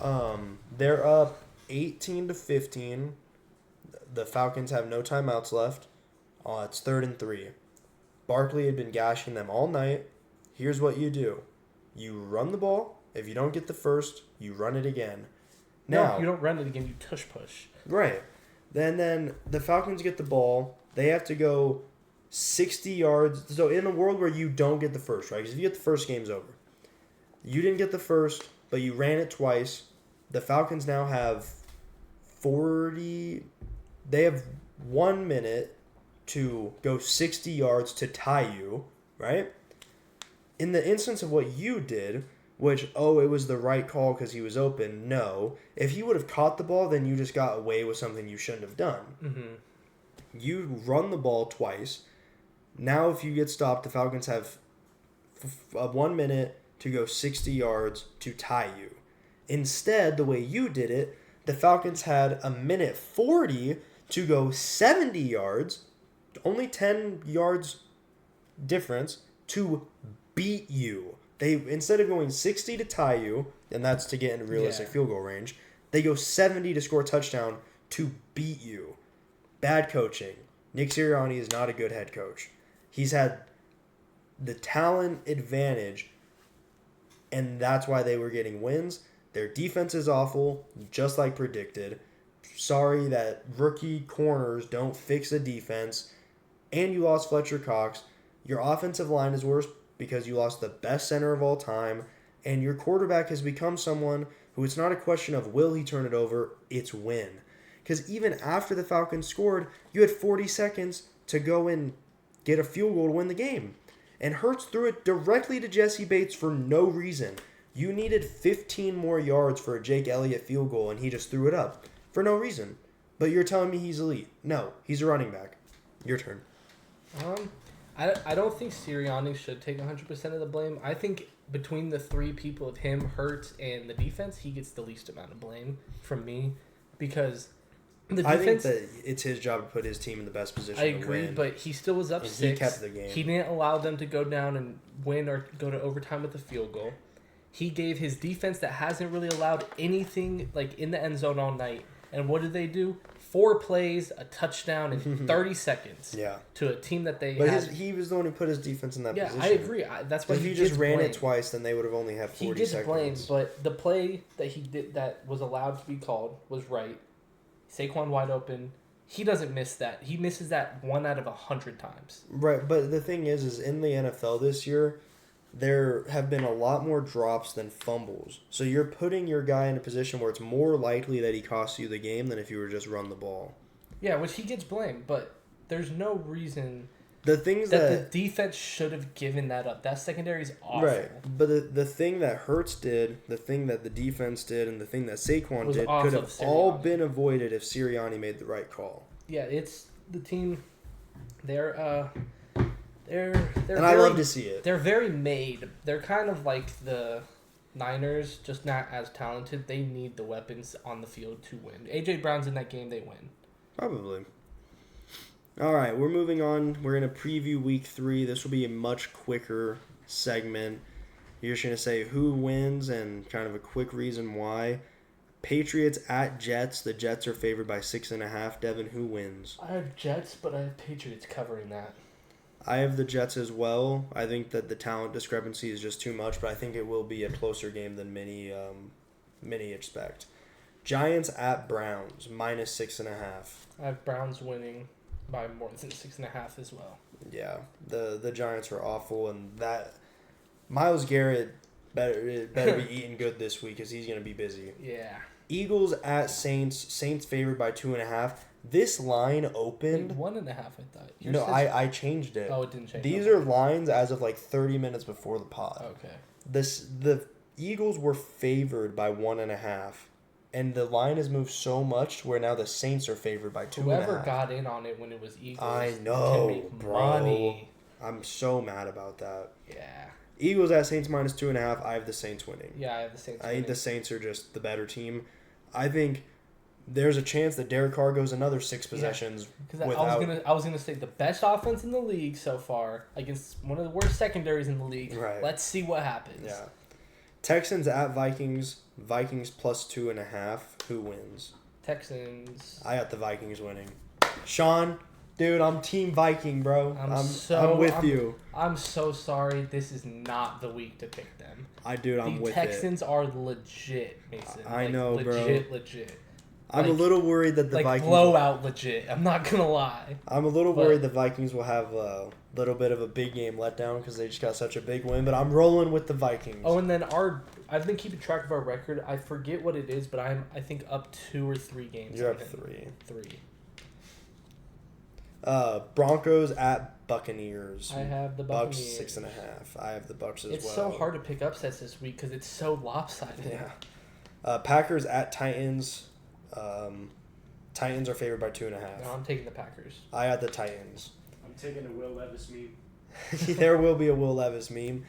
Speaker 1: they're up 18-15. The Falcons have no timeouts left. It's 3rd and 3. Barkley had been gashing them all night. Here's what you do. You run the ball. If you don't get the first, you run it again. Now,
Speaker 2: No, you don't run it again, you tush push.
Speaker 1: right. Then the Falcons get the ball. They have to go 60 yards. So in a world where you don't get the first, right? Because if you get the first, game's over. You didn't get the first, but you ran it twice. The Falcons now have 40. They have 1 minute to go 60 yards to tie you, right? In the instance of what you did, which, it was the right call because he was open, no. If he would have caught the ball, then you just got away with something you shouldn't have done.
Speaker 2: Mm-hmm.
Speaker 1: You run the ball twice. Now if you get stopped, the Falcons have 1 minute to go 60 yards to tie you. Instead, the way you did it, the Falcons had 1:40 to go 70 yards, only 10 yards difference, to beat you. They, instead of going 60 to tie you, and that's to get into realistic field goal range, they go 70 to score a touchdown to beat you. Bad coaching. Nick Sirianni is not a good head coach. He's had the talent advantage, and that's why they were getting wins. Their defense is awful, just like predicted. Sorry that rookie corners don't fix the defense. And you lost Fletcher Cox. Your offensive line is worse because you lost the best center of all time. And your quarterback has become someone who, it's not a question of will he turn it over, it's when. Because even after the Falcons scored, you had 40 seconds to go and get a field goal to win the game. And Hurts threw it directly to Jesse Bates for no reason. You needed 15 more yards for a Jake Elliott field goal, and he just threw it up for no reason. But you're telling me he's elite. No, he's a running back. Your turn.
Speaker 2: I don't think Sirianni should take 100% of the blame. I think between the three people of him, Hurts, and the defense, he gets the least amount of blame from me because the defense.
Speaker 1: I think that it's his job to put his team in the best position
Speaker 2: I
Speaker 1: to
Speaker 2: agree,
Speaker 1: win.
Speaker 2: but he still was up
Speaker 1: And
Speaker 2: 6.
Speaker 1: he kept the game.
Speaker 2: He didn't allow them to go down and win or go to overtime with the field goal. He gave his defense that hasn't really allowed anything like in the end zone all night. And what did they do? 4 plays, a touchdown in 30 seconds.
Speaker 1: Yeah.
Speaker 2: To a team that they
Speaker 1: But
Speaker 2: had.
Speaker 1: he was the one who put his defense in that
Speaker 2: Yeah,
Speaker 1: position.
Speaker 2: I agree. That's why
Speaker 1: If
Speaker 2: he
Speaker 1: he just
Speaker 2: gets
Speaker 1: ran
Speaker 2: blame.
Speaker 1: it twice, then they would have only had 40
Speaker 2: He gets
Speaker 1: seconds.
Speaker 2: blame, but the play that he did that was allowed to be called was right. Saquon wide open. He doesn't miss that. He misses that 1 out of 100 times.
Speaker 1: Right, but the thing is in the NFL this year, there have been a lot more drops than fumbles. So you're putting your guy in a position where it's more likely that he costs you the game than if you were just run the ball.
Speaker 2: Yeah, which he gets blamed, but there's no reason
Speaker 1: The things
Speaker 2: that the defense should have given that up. That secondary is awful.
Speaker 1: Right, but the thing that Hurts did, the thing that the defense did, and the thing that Saquon
Speaker 2: Was
Speaker 1: did
Speaker 2: off
Speaker 1: could
Speaker 2: of
Speaker 1: have all
Speaker 2: Sirianni.
Speaker 1: been avoided if Sirianni made the right call.
Speaker 2: Yeah, it's the team. They're
Speaker 1: And
Speaker 2: very,
Speaker 1: I love to see it.
Speaker 2: They're very made. They're kind of like the Niners, just not as talented. They need the weapons on the field to win. AJ Brown's in that game, they win.
Speaker 1: Probably. All right, we're moving on. We're going to preview week 3. This will be a much quicker segment. You're just going to say who wins and kind of a quick reason why. Patriots at Jets. The Jets are favored by 6.5. Devin, who wins?
Speaker 2: I have Jets, but I have Patriots covering that.
Speaker 1: I have the Jets as well. I think that the talent discrepancy is just too much, but I think it will be a closer game than many expect. Giants at Browns, minus 6.5.
Speaker 2: I have Browns winning by more than 6.5 as well.
Speaker 1: Yeah, the Giants are awful, and that Myles Garrett better be eating good this week because he's going to be busy.
Speaker 2: Yeah.
Speaker 1: Eagles at Saints. Saints favored by 2.5. This line opened.
Speaker 2: 1.5, I thought.
Speaker 1: No, I changed it.
Speaker 2: Oh, it didn't change.
Speaker 1: These are lines as of like 30 minutes before the pod.
Speaker 2: Okay.
Speaker 1: The Eagles were favored by 1.5, and the line has moved so much to where now the Saints are favored by 2.5.
Speaker 2: Whoever got in on it when it was Eagles,
Speaker 1: I know,
Speaker 2: can make
Speaker 1: bro.
Speaker 2: money.
Speaker 1: I'm so mad about that.
Speaker 2: Yeah.
Speaker 1: Eagles at Saints minus 2.5. I have the Saints winning.
Speaker 2: Yeah, I have the Saints.
Speaker 1: I think the Saints are just the better team. I think there's a chance that Derek Carr goes another 6 possessions without.
Speaker 2: I was gonna say the best offense in the league so far against one of the worst secondaries in the league.
Speaker 1: Right.
Speaker 2: Let's see what happens.
Speaker 1: Yeah. Texans at Vikings. Vikings plus 2.5. Who wins?
Speaker 2: Texans.
Speaker 1: I got the Vikings winning. Sean, dude, I'm Team Viking, bro. I'm with you.
Speaker 2: I'm so sorry. This is not the week to pick them.
Speaker 1: I'm with it.
Speaker 2: The Texans are legit, Mason.
Speaker 1: I know, bro.
Speaker 2: Legit.
Speaker 1: I'm a little worried that the Vikings
Speaker 2: blowout legit. I'm not gonna lie.
Speaker 1: I'm a little worried the Vikings will have a little bit of a big game letdown because they just got such a big win. But I'm rolling with the Vikings.
Speaker 2: Oh, and then I've been keeping track of our record. I forget what it is, but I think up 2 or 3 games.
Speaker 1: You're up 3.
Speaker 2: 3.
Speaker 1: Broncos at Buccaneers.
Speaker 2: I have the Buccaneers.
Speaker 1: Bucks 6.5. I have the Bucks as well.
Speaker 2: It's so hard to pick upsets this week because it's so lopsided.
Speaker 1: Yeah. Packers at Titans. Titans are favored by 2.5.
Speaker 2: No, I'm taking the Packers.
Speaker 1: I got the Titans.
Speaker 3: I'm taking a Will Levis meme.
Speaker 1: There will be a Will Levis meme.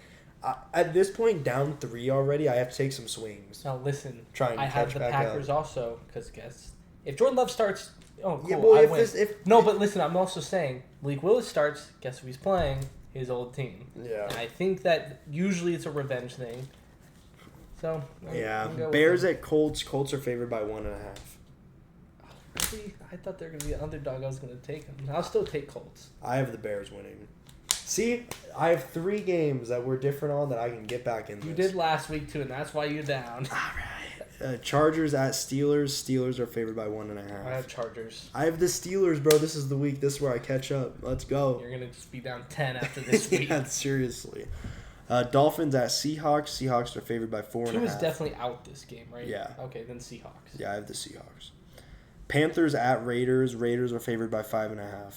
Speaker 1: At this point, down 3 already, I have to take some swings.
Speaker 2: Now listen,
Speaker 1: I
Speaker 2: have the Packers also because if Jordan Love starts, oh cool,
Speaker 1: yeah, well,
Speaker 2: I win.
Speaker 1: No,
Speaker 2: but listen, I'm also saying Malik Willis starts. Guess who he's playing? His old team.
Speaker 1: Yeah.
Speaker 2: And I think that usually it's a revenge thing. So
Speaker 1: Bears at Colts. Colts are favored by 1.5.
Speaker 2: Really? I thought they were going to be an underdog. I was going to take them. I'll still take Colts.
Speaker 1: I have the Bears winning. See, I have 3 games that we're different on that I can get back in this.
Speaker 2: You did last week, too, and that's why you're down.
Speaker 1: All right. Chargers at Steelers. Steelers are favored by 1.5.
Speaker 2: I have Chargers.
Speaker 1: I have the Steelers, bro. This is the week. This is where I catch up. Let's go.
Speaker 2: You're going to just be down 10 after this week.
Speaker 1: Yeah, seriously. Dolphins at Seahawks. Seahawks are favored by 4.5.
Speaker 2: Two is definitely out this game, right?
Speaker 1: Yeah.
Speaker 2: Okay, then Seahawks.
Speaker 1: Yeah, I have the Seahawks. Panthers at Raiders. Raiders are favored by 5.5.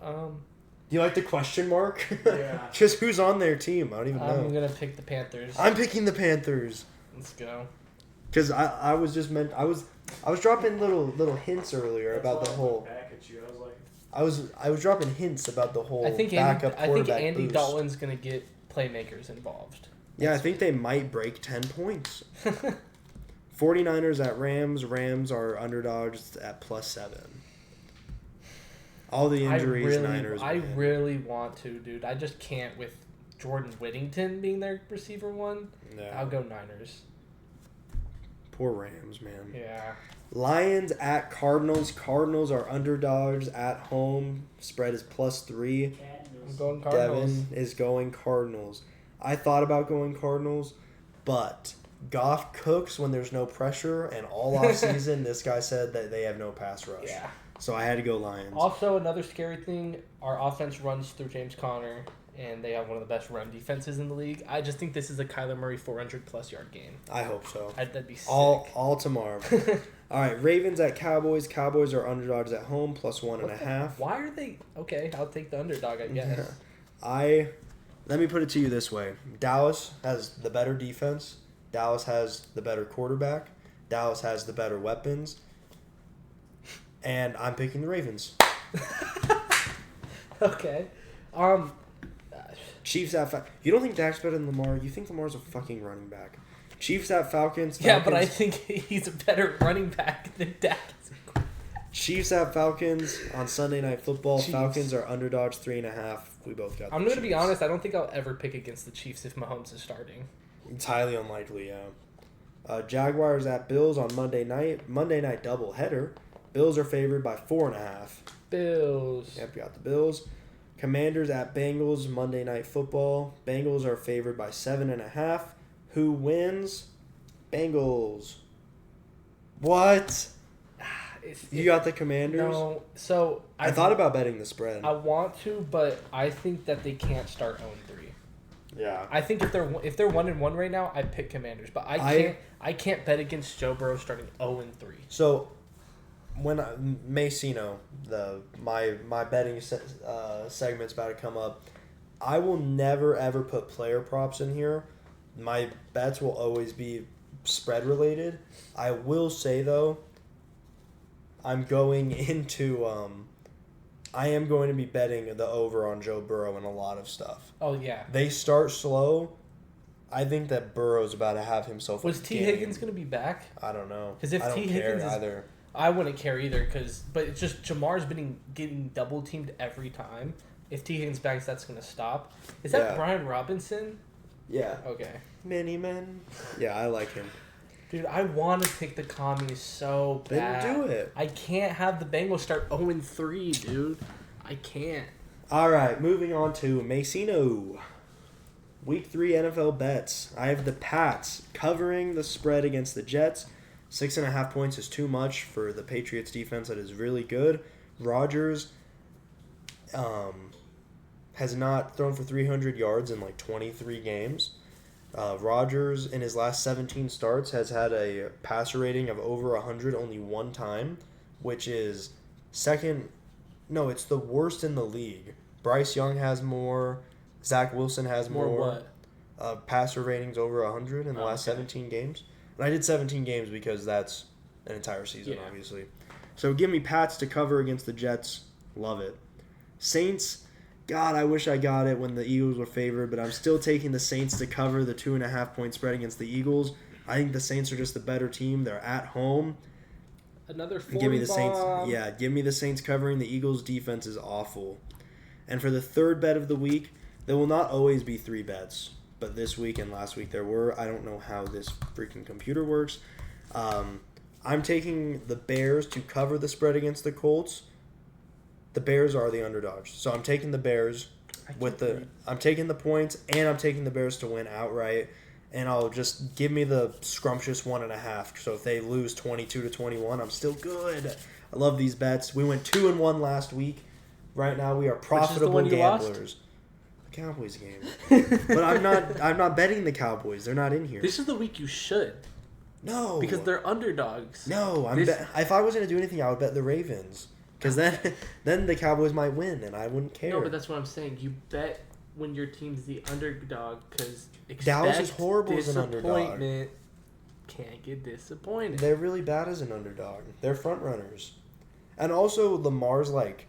Speaker 1: Do you like the question mark?
Speaker 3: Yeah.
Speaker 1: Just who's on their team? I don't even know.
Speaker 2: I'm gonna pick the Panthers.
Speaker 1: I'm picking the Panthers.
Speaker 2: Let's go.
Speaker 1: Because I was just meant I was dropping little hints earlier about the whole.
Speaker 3: Back at you. I was like.
Speaker 1: I was dropping hints about the whole backup quarterback
Speaker 2: I think Andy
Speaker 1: boost.
Speaker 2: Dalton's gonna get playmakers involved.
Speaker 1: Yeah, I think they might break 10 points. 49ers at Rams. Rams are underdogs at +7. All the injuries, Niners.
Speaker 2: I really want to, dude. I just can't with Jordan Whittington being their receiver one.
Speaker 1: Yeah.
Speaker 2: I'll go Niners.
Speaker 1: Poor Rams, man.
Speaker 2: Yeah.
Speaker 1: Lions at Cardinals. Cardinals are underdogs at home. Spread is +3.
Speaker 2: I'm going Cardinals.
Speaker 1: Devin is going Cardinals. I thought about going Cardinals, but Goff cooks when there's no pressure, and all off season, this guy said that they have no pass rush.
Speaker 2: Yeah.
Speaker 1: So I had to go Lions.
Speaker 2: Also, another scary thing, our offense runs through James Conner, and they have one of the best run defenses in the league. I just think this is a Kyler Murray 400-plus yard game.
Speaker 1: I hope so.
Speaker 2: That'd be sick.
Speaker 1: All tomorrow. All right, Ravens at Cowboys. Cowboys are underdogs at home, +1.5.
Speaker 2: Why are they... Okay, I'll take the underdog, I guess.
Speaker 1: Let me put it to you this way. Dallas has the better defense. Dallas has the better quarterback. Dallas has the better weapons. And I'm picking the Ravens.
Speaker 2: Okay.
Speaker 1: Chiefs at You don't think Dak's better than Lamar? You think Lamar's a fucking running back. Chiefs at Falcons.
Speaker 2: Yeah, but I think he's a better running back than Dak.
Speaker 1: Chiefs at Falcons on Sunday Night Football.
Speaker 2: Chiefs.
Speaker 1: Falcons are underdogs 3.5. We both got.
Speaker 2: I'm going to be honest. I don't think I'll ever pick against the Chiefs if Mahomes is starting.
Speaker 1: It's highly unlikely. Yeah. Jaguars at Bills on Monday night. Monday night doubleheader. Bills are favored by 4.5.
Speaker 2: Bills.
Speaker 1: Yep, got the Bills. Commanders at Bengals, Monday Night Football. Bengals are favored by 7.5. Who wins? Bengals. What? You got the Commanders?
Speaker 2: No. So
Speaker 1: I thought about betting the spread.
Speaker 2: I want to, but I think that they can't start 0-3.
Speaker 1: Yeah.
Speaker 2: I think if they're 1-1 right now, I'd pick Commanders, but I can't bet against Joe Burrow starting 0-3.
Speaker 1: So when Masino, my betting segment's about to come up, I will never ever put player props in here. My bets will always be spread related. I will say though, I'm going into I am going to be betting the over on Joe Burrow and a lot of stuff.
Speaker 2: Oh yeah.
Speaker 1: They start slow. I think that Burrow's about to have himself.
Speaker 2: Was T. Higgins going to be back?
Speaker 1: I don't know.
Speaker 2: Because if
Speaker 1: I don't
Speaker 2: T.
Speaker 1: care
Speaker 2: Higgins
Speaker 1: either.
Speaker 2: I wouldn't care either. But it's just Jamar's been getting double teamed every time. If T. Higgins backs, that's going to stop. Is that Brian Robinson?
Speaker 1: Yeah.
Speaker 2: Okay.
Speaker 1: Mini-man. Yeah, I like him.
Speaker 2: Dude, I want to pick the Commies so bad.
Speaker 1: Then do it.
Speaker 2: I can't have the Bengals start 0-3, dude. I can't.
Speaker 1: All right, moving on to Masino. Week 3 NFL bets. I have the Pats covering the spread against the Jets. 6.5 points is too much for the Patriots defense that is really good. Rodgers has not thrown for 300 yards in like 23 games. Rodgers, in his last 17 starts, has had a passer rating of over 100 only one time, which is second. No, it's the worst in the league. Bryce Young has more. Zach Wilson has more.
Speaker 2: What?
Speaker 1: Passer ratings over 100 in the last 17 games. And I did 17 games because that's an entire season, obviously. So give me Pats to cover against the Jets. Love it. Saints. God, I wish I got it when the Eagles were favored, but I'm still taking the Saints to cover the 2.5 point spread against the Eagles. I think the Saints are just the better team. They're at home.
Speaker 2: Another 40
Speaker 1: Give me the Saints.
Speaker 2: bomb.
Speaker 1: Yeah, give me the Saints covering. The Eagles' defense is awful. And for the third bet of the week, there will not always be 3 bets, but this week and last week there were. I don't know how this freaking computer works. I'm taking the Bears to cover the spread against the Colts. The Bears are the underdogs, so I'm taking the Bears I'm taking the points, and I'm taking the Bears to win outright. And I'll just give me the scrumptious 1.5. So if they lose 22-21, I'm still good. I love these bets. We went 2-1 last week. Right now we are profitable gamblers. The Cowboys game, but I'm not betting the Cowboys. They're not in here.
Speaker 2: This is the week you should.
Speaker 1: No,
Speaker 2: because they're underdogs.
Speaker 1: No, if I was going to do anything, I would bet the Ravens. Because then the Cowboys might win, and I wouldn't care.
Speaker 2: No, but that's what I'm saying. You bet when your team's the underdog, because
Speaker 1: Dallas is horrible as an underdog.
Speaker 2: Can't get disappointed.
Speaker 1: They're really bad as an underdog. They're front runners. And also, Lamar's like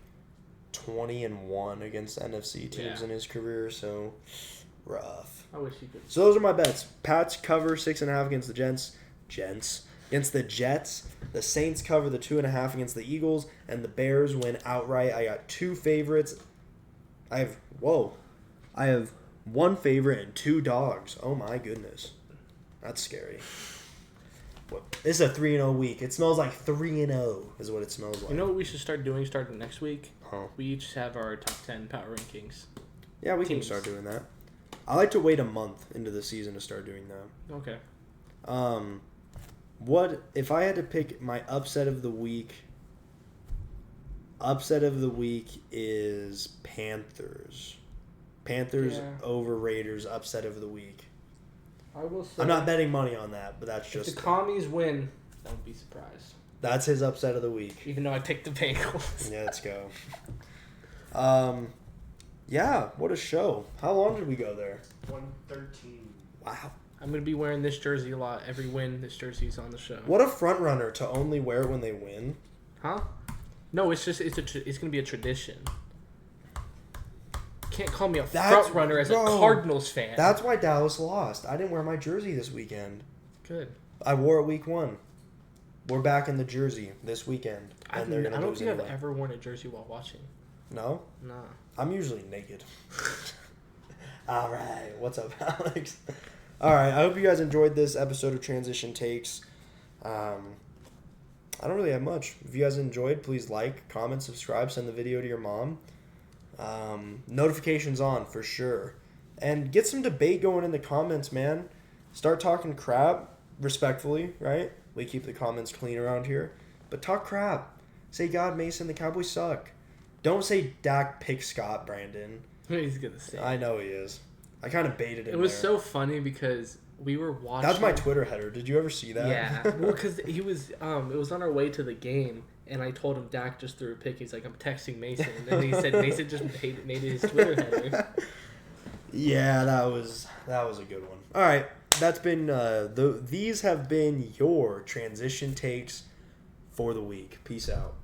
Speaker 1: 20-1 against NFC teams in his career, so rough.
Speaker 2: I wish he could.
Speaker 1: So those are my bets. Pats cover 6.5 against the Gents. Against the Jets, the Saints cover the 2.5 against the Eagles, and the Bears win outright. I got 2 favorites. I have 1 favorite and 2 dogs. Oh my goodness, that's scary. This is a 3-0 week. It smells like 3-0 is what it smells like.
Speaker 2: You know what we should start doing starting next week?
Speaker 1: Huh.
Speaker 2: We each have our top 10 power rankings.
Speaker 1: Yeah, we can start doing that. I like to wait a month into the season to start doing that.
Speaker 2: Okay.
Speaker 1: What if I had to pick my upset of the week? Upset of the week is Panthers. Panthers over Raiders. Upset of the week.
Speaker 2: I will say.
Speaker 1: I'm not betting money on that, but that's
Speaker 2: if
Speaker 1: just.
Speaker 2: the Commies win, don't be surprised.
Speaker 1: That's his upset of the week.
Speaker 2: Even though I picked the Bengals.
Speaker 1: Yeah, let's go. Yeah, what a show. How long did we go there?
Speaker 3: 113.
Speaker 1: Wow.
Speaker 2: I'm going to be wearing this jersey a lot. Every win, this jersey's on the show.
Speaker 1: What a front runner to only wear it when they win.
Speaker 2: Huh? No, it's just it's going to be a tradition. Can't call me a front runner as a Cardinals fan.
Speaker 1: That's why Dallas lost. I didn't wear my jersey this weekend.
Speaker 2: Good.
Speaker 1: I wore it week 1. We're back in the jersey this weekend.
Speaker 2: I don't think I've ever worn a jersey while watching.
Speaker 1: No?
Speaker 2: Nah.
Speaker 1: I'm usually naked. All right. What's up, Alex? All right. I hope you guys enjoyed this episode of Transition Takes. I don't really have much. If you guys enjoyed, please like, comment, subscribe, send the video to your mom. Notifications on for sure. And get some debate going in the comments, man. Start talking crap respectfully, right? We keep the comments clean around here. But talk crap. Say, God, Mason, the Cowboys suck. Don't say Dak pick Scott, Brandon.
Speaker 2: He's going to say.
Speaker 1: I know he is. I kind of baited him.
Speaker 2: It was
Speaker 1: there.
Speaker 2: so funny because we were watching.
Speaker 1: That was my Twitter header. Did you ever see that?
Speaker 2: Yeah. Well, because he was, it was on our way to the game, and I told him Dak just threw a pick. He's like, I'm texting Mason. And then he said Mason just made it his Twitter header.
Speaker 1: Yeah, that was a good one. All right. That's been, these have been your transition takes for the week. Peace out.